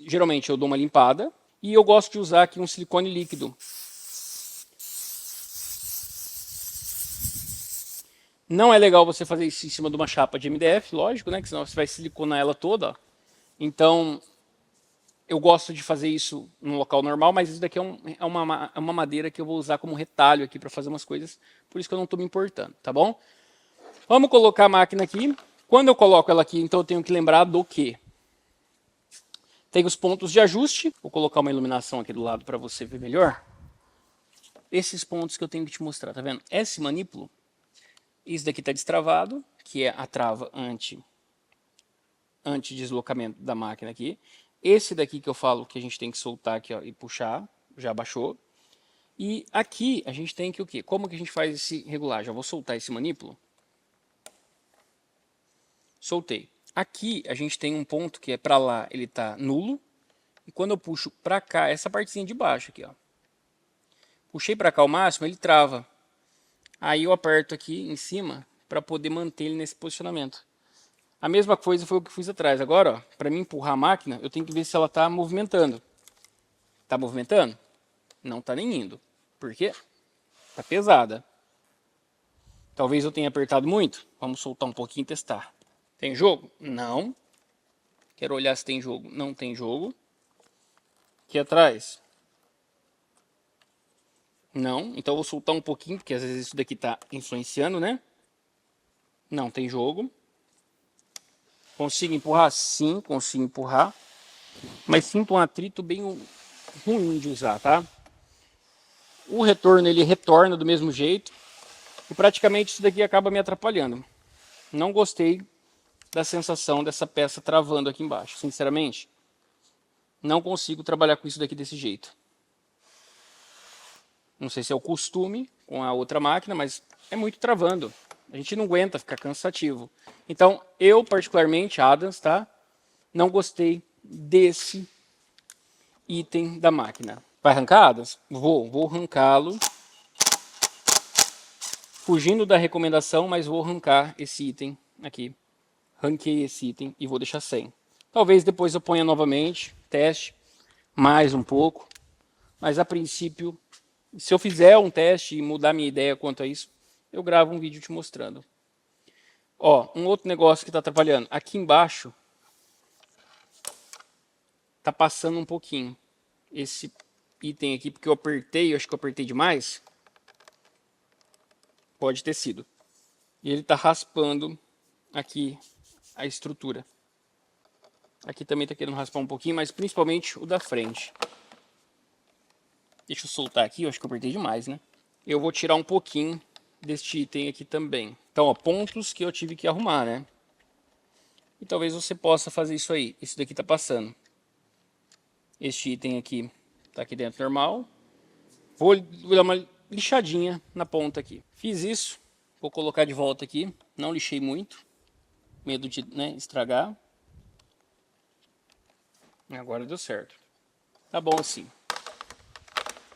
Geralmente eu dou uma limpada e eu gosto de usar aqui um silicone líquido. Não é legal você fazer isso em cima de uma chapa de MDF, lógico, né? Que senão você vai siliconar ela toda. Ó. Então, eu gosto de fazer isso no local normal, mas isso daqui é uma madeira que eu vou usar como retalho aqui para fazer umas coisas. Por isso que eu não estou me importando, tá bom? Vamos colocar a máquina aqui. Quando eu coloco ela aqui, então eu tenho que lembrar do quê? Tem os pontos de ajuste. Vou colocar uma iluminação aqui do lado para você ver melhor. Esses pontos que eu tenho que te mostrar, tá vendo? Esse manípulo. Isso daqui está destravado, que é a trava anti-deslocamento da máquina aqui. Esse daqui que eu falo que a gente tem que soltar aqui ó, e puxar, já baixou. E aqui a gente tem que o quê? Como que a gente faz esse regulagem? Eu vou soltar esse manípulo. Soltei. Aqui a gente tem um ponto que é para lá, ele está nulo. E quando eu puxo para cá, essa partezinha de baixo aqui, ó. Puxei para cá o máximo, ele trava. Aí eu aperto aqui em cima para poder manter ele nesse posicionamento. A mesma coisa foi o que fiz atrás. Agora, para mim empurrar a máquina, eu tenho que ver se ela está movimentando. Está movimentando? Não está nem indo. Por quê? Está pesada. Talvez eu tenha apertado muito. Vamos soltar um pouquinho e testar. Tem jogo? Não. Quero olhar se tem jogo. Não tem jogo. Aqui atrás? Não. Então eu vou soltar um pouquinho, porque às vezes isso daqui está influenciando, né? Não tem jogo. Consigo empurrar? Sim, consigo empurrar. Mas sinto um atrito bem ruim de usar, tá? O retorno, ele retorna do mesmo jeito. E praticamente isso daqui acaba me atrapalhando. Não gostei da sensação dessa peça travando aqui embaixo. Sinceramente, não consigo trabalhar com isso daqui desse jeito. Não sei se é o costume com a outra máquina, mas é muito travando. A gente não aguenta, fica cansativo. Então, eu particularmente, Adams, tá? Não gostei desse item da máquina. Vai arrancar, Adams? Vou arrancá-lo. Fugindo da recomendação, mas vou arrancar esse item aqui. Ranquei esse item e vou deixar sem. Talvez depois eu ponha novamente, teste. mais um pouco, mas a princípio, se eu fizer um teste e mudar minha ideia quanto a isso, eu gravo um vídeo te mostrando. Ó, um outro negócio que está atrapalhando. Aqui embaixo tá passando um pouquinho. Esse item aqui, porque eu apertei, acho que eu apertei demais. Pode ter sido. E ele tá raspando aqui a estrutura. Aqui também tá querendo raspar um pouquinho, mas principalmente o da frente. Deixa eu soltar aqui, eu acho que eu apertei demais, né? Eu vou tirar um pouquinho deste item aqui também. Então, ó, pontos que eu tive que arrumar, né? E talvez você possa fazer isso aí. Esse daqui tá passando. Este item aqui tá aqui dentro normal. Vou dar uma lixadinha na ponta aqui. Fiz isso. Vou colocar de volta aqui. Não lixei muito. Medo de, né, estragar. Agora deu certo. Tá bom assim.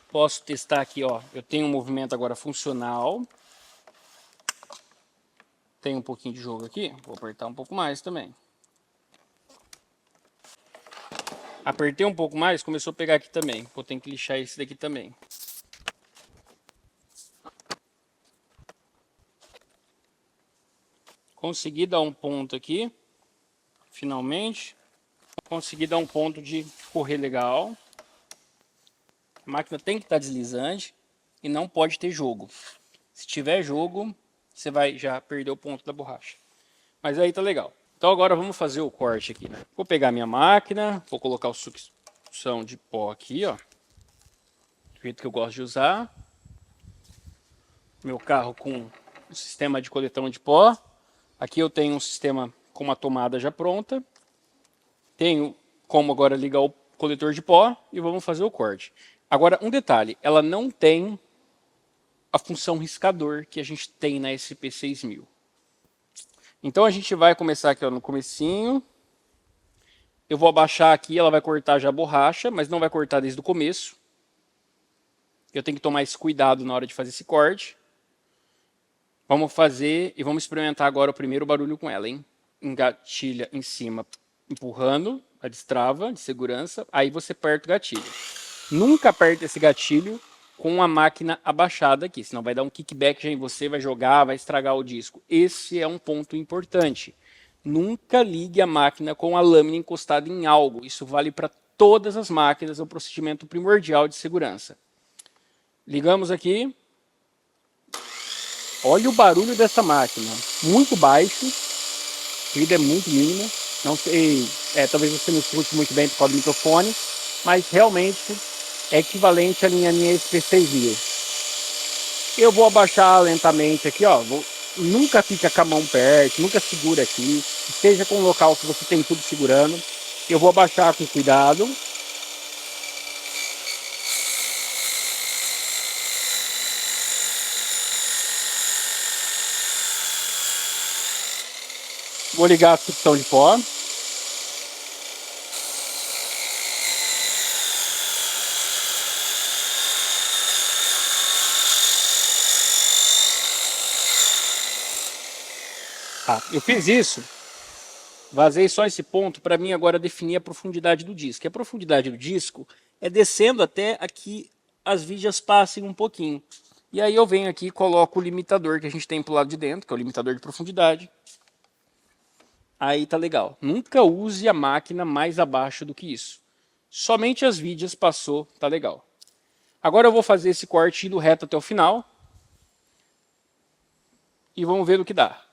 Posso testar aqui, ó. Eu tenho um movimento agora funcional. Tem um pouquinho de jogo aqui. Vou apertar um pouco mais também. Apertei um pouco mais, começou a pegar aqui também. Vou ter que lixar esse daqui também. Consegui dar um ponto aqui. Finalmente. Consegui dar um ponto de correr legal. A máquina tem que estar deslizante e não pode ter jogo. Se tiver jogo, você vai já perder o ponto da borracha. Mas aí tá legal. Então agora vamos fazer o corte aqui, né? Vou pegar minha máquina, vou colocar o sucção de pó aqui, ó. Do jeito que eu gosto de usar. Meu carro com um sistema de coletão de pó. Aqui eu tenho um sistema com uma tomada já pronta. Tenho como agora ligar o coletor de pó e vamos fazer o corte. Agora, um detalhe, ela não tem a função riscador que a gente tem na SP6000. Então a gente vai começar aqui ó, no comecinho. Eu vou abaixar aqui, ela vai cortar já a borracha, mas não vai cortar desde o começo. Eu tenho que tomar esse cuidado na hora de fazer esse corte. Vamos fazer e vamos experimentar agora o primeiro barulho com ela, hein? Engatilha em cima, empurrando a destrava de segurança, aí você aperta o gatilho. Nunca aperte esse gatilho com a máquina abaixada aqui, senão vai dar um kickback já em você, vai jogar, vai estragar o disco. Esse é um ponto importante. Nunca ligue a máquina com a lâmina encostada em algo. Isso vale para todas as máquinas, é um procedimento primordial de segurança. Ligamos aqui. Olha o barulho dessa máquina. Muito baixo. A ruído é muito mínima. Não sei, talvez você não escute muito bem por causa do microfone, mas realmente é equivalente à linha SP6000. Eu vou abaixar lentamente aqui, ó. Nunca fica com a mão perto, nunca segura aqui. Esteja com um local que você tem tudo segurando. Eu vou abaixar com cuidado. Vou ligar a sucção de pó. Eu fiz isso, vazei só esse ponto para mim agora definir a profundidade do disco. E a profundidade do disco é descendo até aqui as vigas passem um pouquinho. E aí eu venho aqui e coloco o limitador que a gente tem pro lado de dentro, que é o limitador de profundidade. Aí tá legal. Nunca use a máquina mais abaixo do que isso. Somente as vigas passou, tá legal. Agora eu vou fazer esse corte indo reto até o final. E vamos ver o que dá.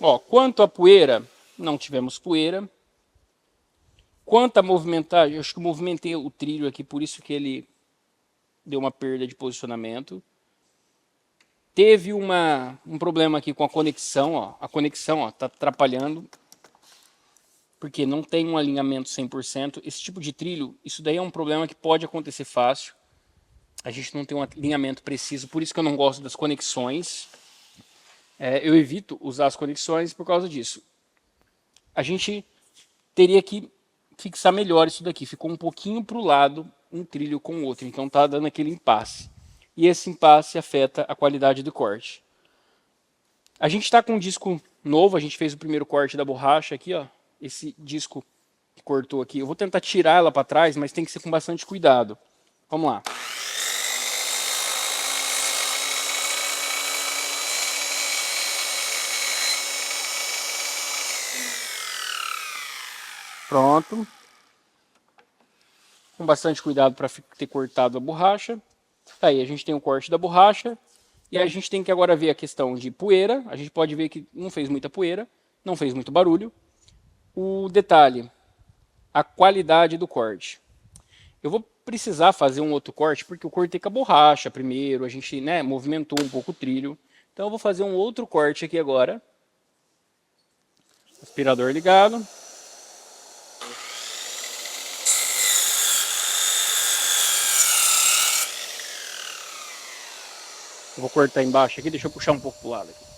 Ó, quanto à poeira, não tivemos poeira. Quanto a movimentar, eu acho que eu movimentei o trilho aqui, por isso que ele deu uma perda de posicionamento. Teve um problema aqui com a conexão, ó. A conexão, ó, tá atrapalhando. Porque não tem um alinhamento 100%. Esse tipo de trilho, isso daí é um problema que pode acontecer fácil. A gente não tem um alinhamento preciso, por isso que eu não gosto das conexões. Eu evito usar as conexões por causa disso. A gente teria que fixar melhor isso daqui. Ficou um pouquinho para o lado, um trilho com o outro. Então tá dando aquele impasse. E esse impasse afeta a qualidade do corte. A gente está com um disco novo, a gente fez o primeiro corte da borracha aqui, ó. Esse disco que cortou aqui. Eu vou tentar tirar ela para trás, mas tem que ser com bastante cuidado. Vamos lá. Pronto. Com bastante cuidado para ter cortado a borracha. Aí a gente tem o corte da borracha. E a gente tem que agora ver a questão de poeira. A gente pode ver que não fez muita poeira, não fez muito barulho. O detalhe, a qualidade do corte. Eu vou precisar fazer um outro corte, porque eu cortei com a borracha primeiro, a gente movimentou um pouco o trilho. Então eu vou fazer um outro corte aqui agora. Aspirador ligado. Eu vou cortar embaixo aqui, deixa eu puxar um pouco pro lado aqui.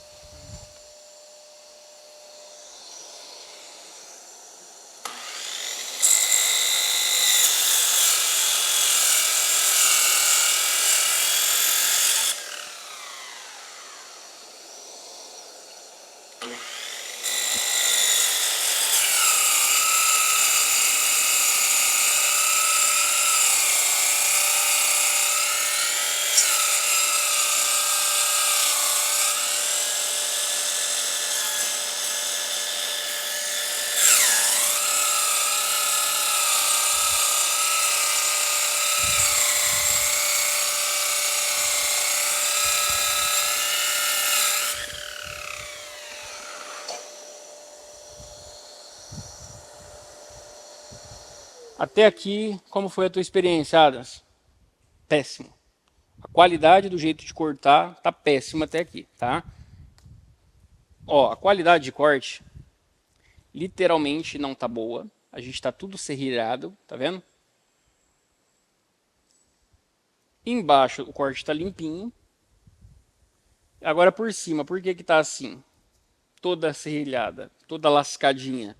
Até aqui, como foi a tua experiência, Adas? Péssimo. A qualidade do jeito de cortar tá péssima até aqui, tá? Ó, a qualidade de corte literalmente não tá boa. A gente tá tudo serrilhado, tá vendo? Embaixo o corte tá limpinho. Agora por cima, por que que tá assim? Toda serrilhada, toda lascadinha.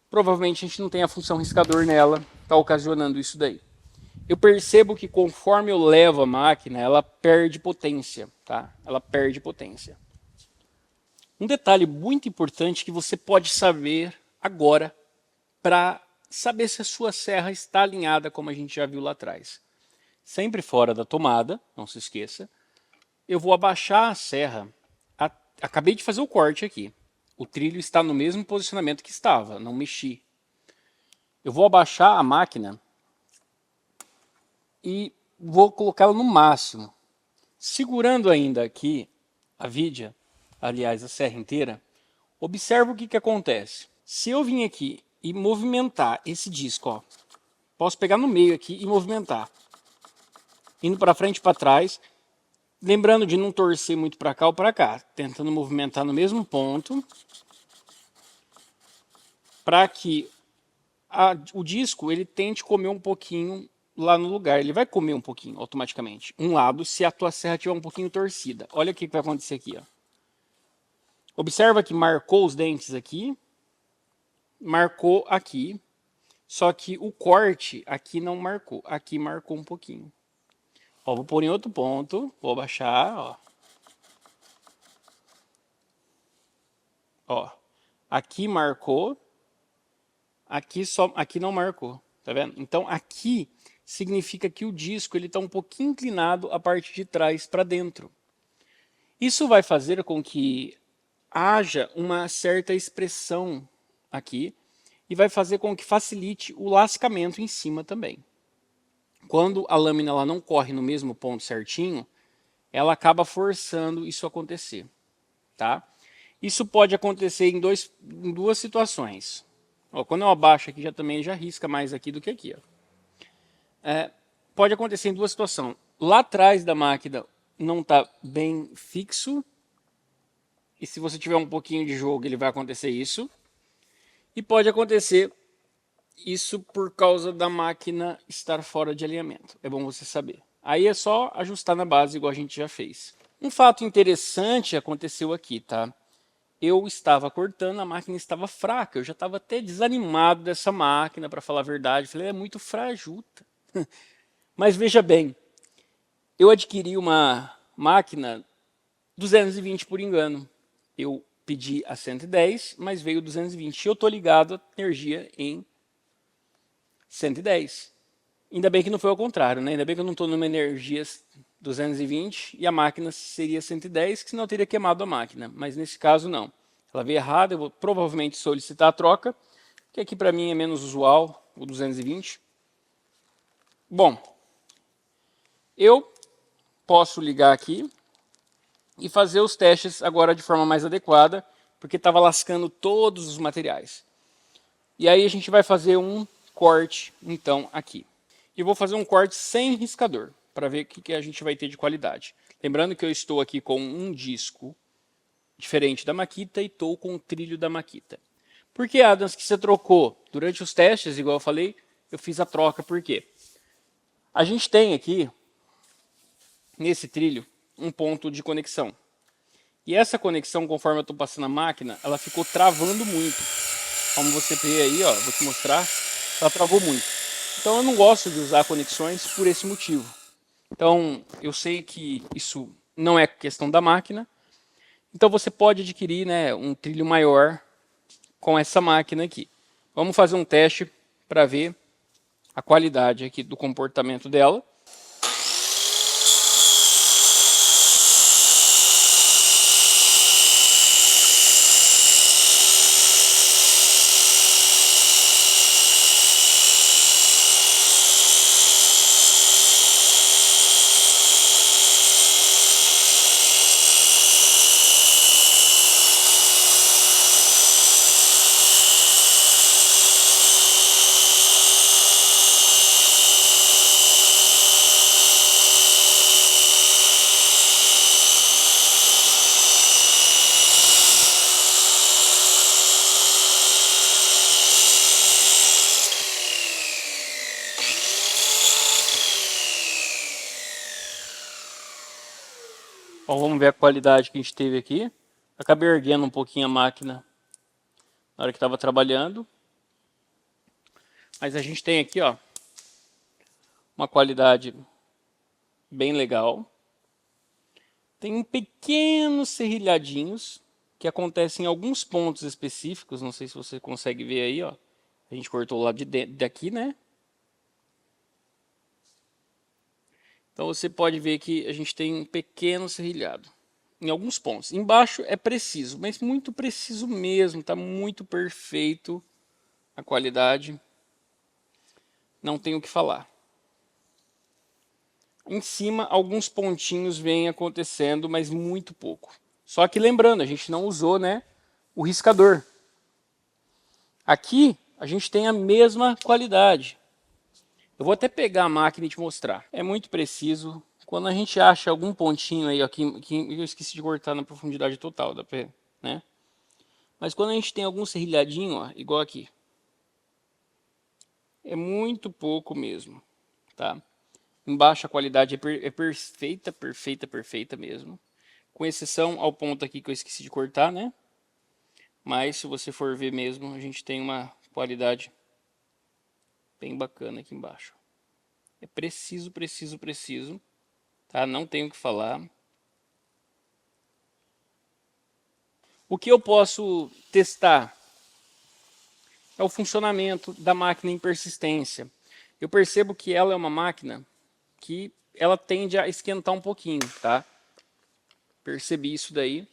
Provavelmente a gente não tem a função riscador nela, tá ocasionando isso daí. Eu percebo que conforme eu levo a máquina, ela perde potência, tá? Ela perde potência. Um detalhe muito importante que você pode saber agora para saber se a sua serra está alinhada, como a gente já viu lá atrás. Sempre fora da tomada, não se esqueça. Eu vou abaixar a serra. Acabei de fazer o corte aqui. O trilho está no mesmo posicionamento que estava, não mexi. Eu vou abaixar a máquina e vou colocá-la no máximo. Segurando ainda aqui a vidia, aliás a serra inteira, observa o que acontece. Se eu vim aqui e movimentar esse disco, ó, posso pegar no meio aqui e movimentar. Indo para frente e para trás, lembrando de não torcer muito para cá ou para cá, tentando movimentar no mesmo ponto, para que o disco ele tente comer um pouquinho lá no lugar. Ele vai comer um pouquinho automaticamente. Um lado, se a tua serra estiver um pouquinho torcida. Olha o que vai acontecer aqui. Ó. Observa que marcou os dentes aqui. Marcou aqui. Só que o corte aqui não marcou. Aqui marcou um pouquinho. Ó, vou pôr em outro ponto. Vou abaixar. Ó. Ó. Aqui marcou. Aqui não marcou. Tá vendo? Então aqui significa que o disco está um pouquinho inclinado a parte de trás para dentro. Isso vai fazer com que haja uma certa expressão aqui e vai fazer com que facilite o lascamento em cima também. Quando a lâmina ela não corre no mesmo ponto certinho, ela acaba forçando isso a acontecer. Tá? Isso pode acontecer em duas situações. Ó, quando eu abaixo aqui, já risca mais aqui do que aqui. Ó. Pode acontecer em duas situações. Lá atrás da máquina não está bem fixo. E se você tiver um pouquinho de jogo, ele vai acontecer isso. E pode acontecer isso por causa da máquina estar fora de alinhamento. É bom você saber. Aí é só ajustar na base, igual a gente já fez. Um fato interessante aconteceu aqui, tá? Eu estava cortando, a máquina estava fraca. Eu já estava até desanimado dessa máquina, para falar a verdade. Falei, é muito frajuta. Mas veja bem, eu adquiri uma máquina 220 por engano. Eu pedi a 110, mas veio 220. Eu estou ligado à energia em 110. Ainda bem que não foi ao contrário, né? Ainda bem que eu não estou numa energia 220 e a máquina seria 110, que senão eu teria queimado a máquina. Mas nesse caso não. Ela veio errada, eu vou provavelmente solicitar a troca, que aqui para mim é menos usual, o 220. Bom, eu posso ligar aqui e fazer os testes agora de forma mais adequada, porque estava lascando todos os materiais. E aí a gente vai fazer um corte, então, aqui. E vou fazer um corte sem riscador, para ver o que a gente vai ter de qualidade. Lembrando que eu estou aqui com um disco diferente da Makita e estou com o trilho da Makita. Por que, Adams, que você trocou? Durante os testes, igual eu falei, eu fiz a troca. Por quê? A gente tem aqui, nesse trilho, um ponto de conexão. E essa conexão, conforme eu estou passando a máquina, ela ficou travando muito. Como você vê aí, ó, vou te mostrar, ela travou muito. Então eu não gosto de usar conexões por esse motivo. Então eu sei que isso não é questão da máquina. Então você pode adquirir, né, um trilho maior com essa máquina aqui. Vamos fazer um teste para ver a qualidade aqui do comportamento dela. Bom, vamos ver a qualidade que a gente teve aqui. Acabei erguendo um pouquinho a máquina na hora que estava trabalhando. Mas a gente tem aqui, ó, uma qualidade bem legal. Tem um pequenos serrilhadinhos que acontecem em alguns pontos específicos. Não sei se você consegue ver aí, ó. A gente cortou o lado daqui, né? Então você pode ver que a gente tem um pequeno serrilhado em alguns pontos. Embaixo é preciso, mas muito preciso mesmo. Está muito perfeito a qualidade. Não tenho o que falar. Em cima, alguns pontinhos vêm acontecendo, mas muito pouco. Só que lembrando, a gente não usou, né, o riscador. Aqui, a gente tem a mesma qualidade. Eu vou até pegar a máquina e te mostrar. É muito preciso. Quando a gente acha algum pontinho aí, ó, que eu esqueci de cortar na profundidade total, né? Mas quando a gente tem algum serrilhadinho, ó, igual aqui, é muito pouco mesmo, tá? Embaixo a qualidade é perfeita, perfeita, perfeita mesmo. Com exceção ao ponto aqui que eu esqueci de cortar, né? Mas se você for ver mesmo, a gente tem uma qualidade bem bacana aqui embaixo. É preciso, preciso, preciso. Tá? Não tenho o que falar. O que eu posso testar é o funcionamento da máquina em persistência. Eu percebo que ela é uma máquina que ela tende a esquentar um pouquinho, tá? Percebi isso daí.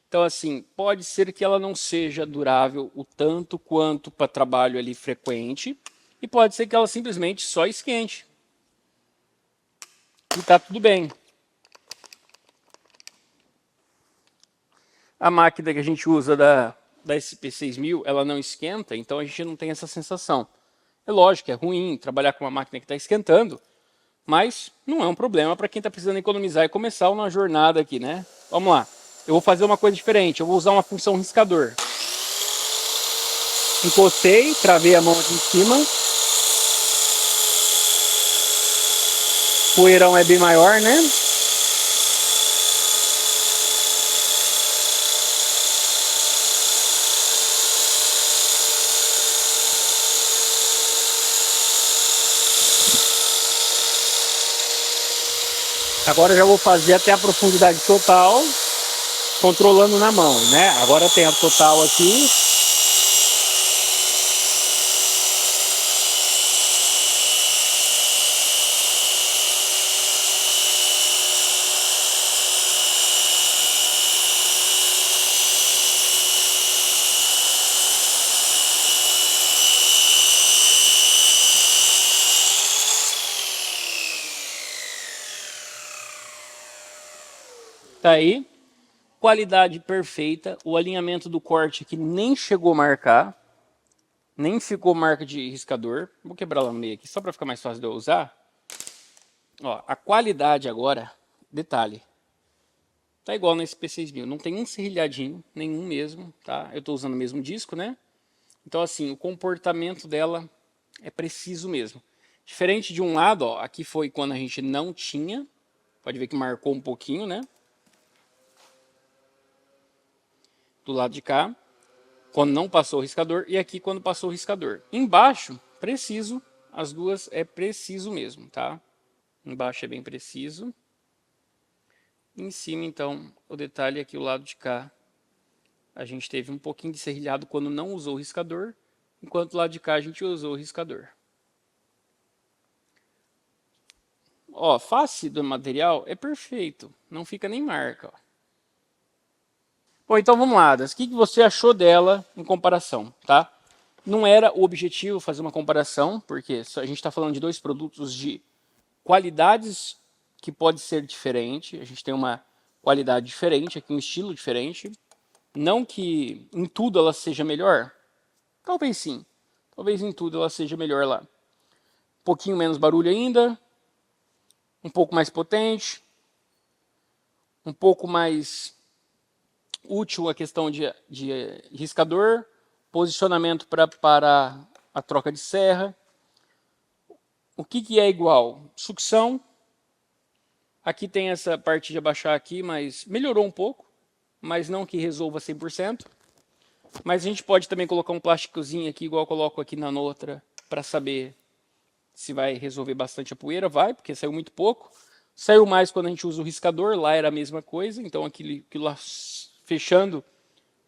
Então, assim, pode ser que ela não seja durável o tanto quanto para trabalho ali frequente, e pode ser que ela simplesmente só esquente. E tá tudo bem. A máquina que a gente usa da SP6000, ela não esquenta, então a gente não tem essa sensação. É lógico que é ruim trabalhar com uma máquina que está esquentando, mas não é um problema para quem está precisando economizar e começar uma jornada aqui, né? Vamos lá. Eu vou fazer uma coisa diferente. Eu vou usar uma função riscador. Encostei, travei a mão aqui em cima. O poeirão é bem maior, né? Agora eu já vou fazer até a profundidade total, controlando na mão, né? Agora tem a total aqui. Tá aí. Qualidade perfeita. O alinhamento do corte aqui nem chegou a marcar. Nem ficou marca de riscador. Vou quebrar ela no meio aqui, só para ficar mais fácil de eu usar. Ó, a qualidade agora, detalhe, tá igual na SP6000. Não tem um serrilhadinho, nenhum mesmo, tá? Eu tô usando o mesmo disco, né? Então, assim, o comportamento dela é preciso mesmo. Diferente de um lado, ó, aqui foi quando a gente não tinha. Pode ver que marcou um pouquinho, né? Do lado de cá, quando não passou o riscador, e aqui quando passou o riscador. Embaixo, preciso, as duas é preciso mesmo, tá? Embaixo é bem preciso. Em cima, então, o detalhe aqui, o lado de cá, a gente teve um pouquinho de serrilhado quando não usou o riscador, enquanto do lado de cá a gente usou o riscador. Ó, face do material é perfeito, não fica nem marca, ó. Bom, então vamos lá, Das. O que você achou dela em comparação, tá? Não era o objetivo fazer uma comparação, porque a gente está falando de dois produtos de qualidades que pode ser diferente. A gente tem uma qualidade diferente aqui, um estilo diferente. Não que em tudo ela seja melhor. Talvez sim. Talvez em tudo ela seja melhor lá. Um pouquinho menos barulho ainda. Um pouco mais potente. Um pouco mais útil a questão de riscador, posicionamento para a troca de serra. O que é igual? Sucção. Aqui tem essa parte de abaixar aqui, mas melhorou um pouco, mas não que resolva 100%. Mas a gente pode também colocar um plásticozinho aqui, igual eu coloco aqui na outra, para saber se vai resolver bastante a poeira. Vai, porque saiu muito pouco. Saiu mais quando a gente usa o riscador, lá era a mesma coisa, então aquilo lá fechando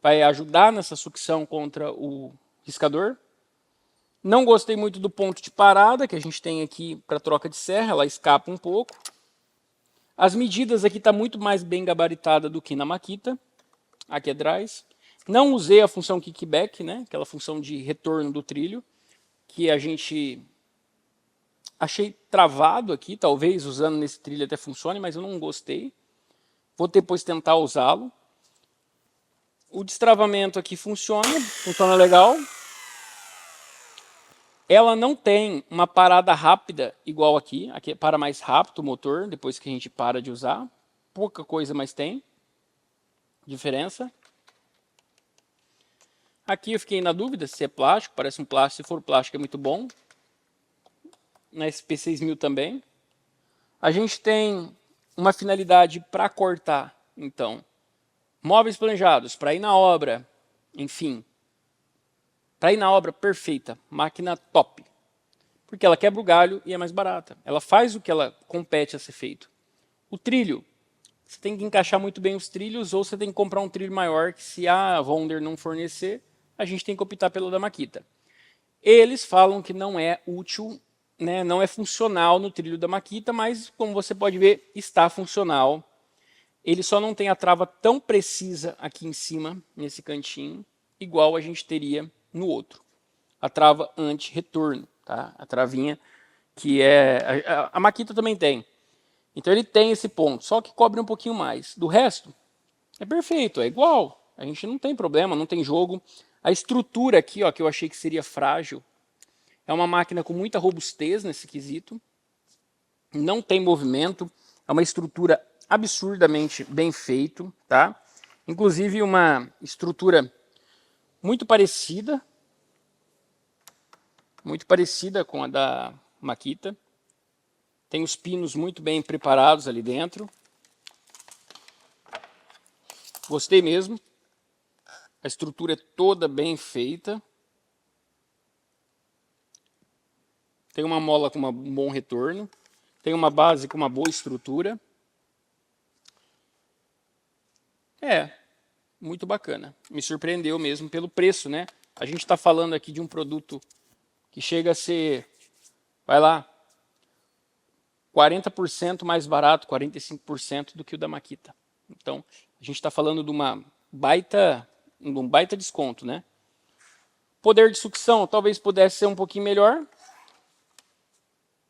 vai ajudar nessa sucção contra o riscador. Não gostei muito do ponto de parada que a gente tem aqui para troca de serra, ela escapa um pouco. As medidas aqui estão muito mais bem gabaritada do que na Makita, aqui atrás. Não usei a função kickback, né? Aquela função de retorno do trilho, que a gente achei travado aqui, talvez usando nesse trilho até funcione, mas eu não gostei. Vou depois tentar usá-lo. O destravamento aqui funciona legal. Ela não tem uma parada rápida igual aqui. Aqui para mais rápido o motor, depois que a gente para de usar. Pouca coisa, mas tem diferença. Aqui eu fiquei na dúvida se é plástico, parece um plástico. Se for plástico é muito bom. Na SP6000 também. A gente tem uma finalidade para cortar, então. Móveis planejados, para ir na obra, enfim. Para ir na obra, perfeita. Máquina top. Porque ela quebra o galho e é mais barata. Ela faz o que ela compete a ser feito. O trilho. Você tem que encaixar muito bem os trilhos ou você tem que comprar um trilho maior que se a Wonder não fornecer, a gente tem que optar pelo da Makita. Eles falam que não é útil, né, não é funcional no trilho da Makita, mas como você pode ver, está funcional. Ele só não tem a trava tão precisa aqui em cima, nesse cantinho, igual a gente teria no outro. A trava anti-retorno, tá? A travinha que é... A Makita também tem. Então ele tem esse ponto, só que cobre um pouquinho mais. Do resto, é perfeito, é igual. A gente não tem problema, não tem jogo. A estrutura aqui, ó, que eu achei que seria frágil, é uma máquina com muita robustez nesse quesito. Não tem movimento, é uma estrutura absurdamente bem feita, tá? Inclusive uma estrutura muito parecida com a da Makita. Tem os pinos muito bem preparados ali dentro. Gostei mesmo. A estrutura é toda bem feita. Tem uma mola com um bom retorno. Tem uma base com uma boa estrutura. Muito bacana. Me surpreendeu mesmo pelo preço, né? A gente está falando aqui de um produto que chega a ser, vai lá, 40% mais barato, 45% do que o da Makita. Então, a gente está falando de um baita desconto, né? Poder de sucção talvez pudesse ser um pouquinho melhor.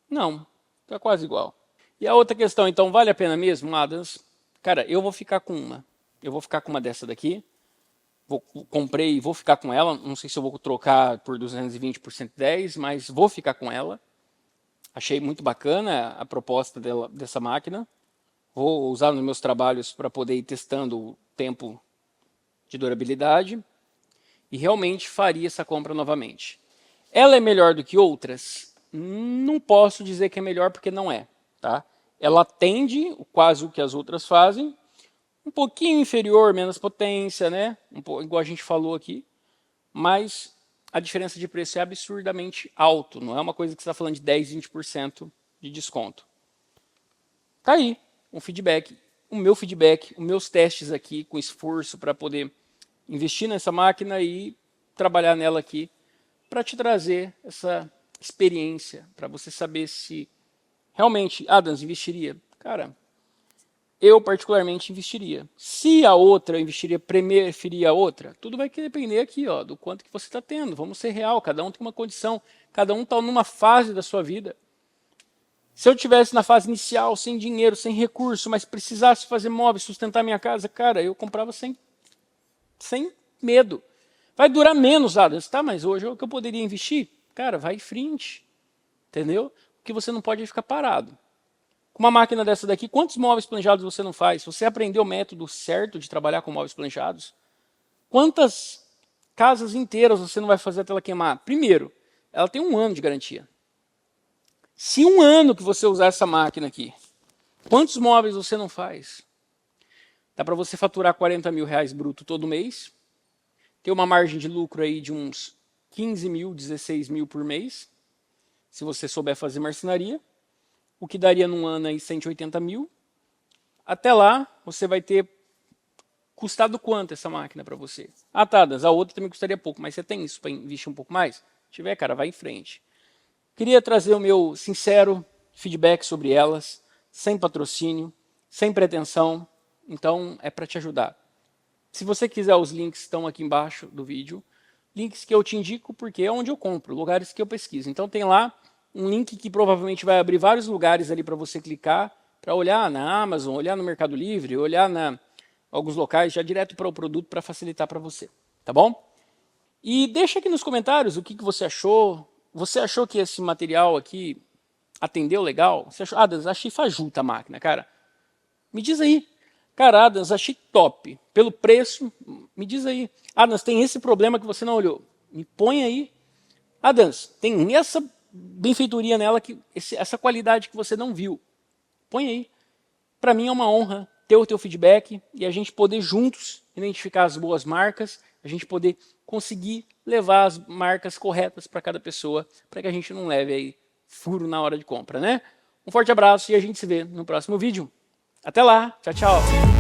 Não, está quase igual. E a outra questão, então, vale a pena mesmo, Adams? Cara, eu vou ficar com uma. Eu vou ficar com uma dessa daqui. Comprei e vou ficar com ela. Não sei se eu vou trocar por 220 por 110, mas vou ficar com ela. Achei muito bacana a proposta dessa máquina. Vou usar nos meus trabalhos para poder ir testando o tempo de durabilidade. E realmente faria essa compra novamente. Ela é melhor do que outras? Não posso dizer que é melhor porque não é. Tá? Ela atende quase o que as outras fazem. Um pouquinho inferior, menos potência, né? Igual a gente falou aqui. Mas a diferença de preço é absurdamente alto. Não é uma coisa que você está falando de 10, 20% de desconto. Tá aí um feedback. O meu feedback, os meus testes aqui com esforço para poder investir nessa máquina e trabalhar nela aqui para te trazer essa experiência, para você saber se realmente, Adams, investiria. Cara, eu particularmente investiria. Se a outra eu investiria, preferia a outra, tudo vai depender aqui, ó, do quanto que você está tendo. Vamos ser real, cada um tem uma condição, cada um está numa fase da sua vida. Se eu tivesse na fase inicial, sem dinheiro, sem recurso, mas precisasse fazer móveis, sustentar minha casa, cara, eu comprava sem medo. Vai durar menos, Adams, tá? Mas hoje é o que eu poderia investir. Cara, vai em frente, entendeu? Porque você não pode ficar parado. Com uma máquina dessa daqui, quantos móveis planejados você não faz? Você aprendeu o método certo de trabalhar com móveis planejados? Quantas casas inteiras você não vai fazer até ela queimar? Primeiro, ela tem 1 ano de garantia. Se 1 ano que você usar essa máquina aqui, quantos móveis você não faz? Dá para você faturar 40 mil reais bruto todo mês, ter uma margem de lucro aí de uns 15 mil, 16 mil por mês, se você souber fazer marcenaria, o que daria num ano aí 180 mil. Até lá, você vai ter custado quanto essa máquina para você? Ah, tá, a outra também custaria pouco, mas você tem isso para investir um pouco mais? Se tiver, cara, vai em frente. Queria trazer o meu sincero feedback sobre elas, sem patrocínio, sem pretensão, então é para te ajudar. Se você quiser, os links estão aqui embaixo do vídeo, links que eu te indico porque é onde eu compro, lugares que eu pesquiso. Então tem lá um link que provavelmente vai abrir vários lugares ali para você clicar, para olhar na Amazon, olhar no Mercado Livre, olhar alguns locais já direto para o produto para facilitar para você, tá bom? E deixa aqui nos comentários o que você achou. Você achou que esse material aqui atendeu legal? Você achou, Adams, achei fajuta a máquina, cara. Me diz aí. Cara, Adams, achei top. Pelo preço, me diz aí. Adams, tem esse problema que você não olhou. Me põe aí. Adams, tem essa benfeitoria nela, essa qualidade que você não viu. Põe aí. Para mim é uma honra ter o teu feedback e a gente poder juntos identificar as boas marcas, a gente poder conseguir levar as marcas corretas para cada pessoa, para que a gente não leve aí furo na hora de compra, né? Um forte abraço e a gente se vê no próximo vídeo. Até lá, tchau, tchau.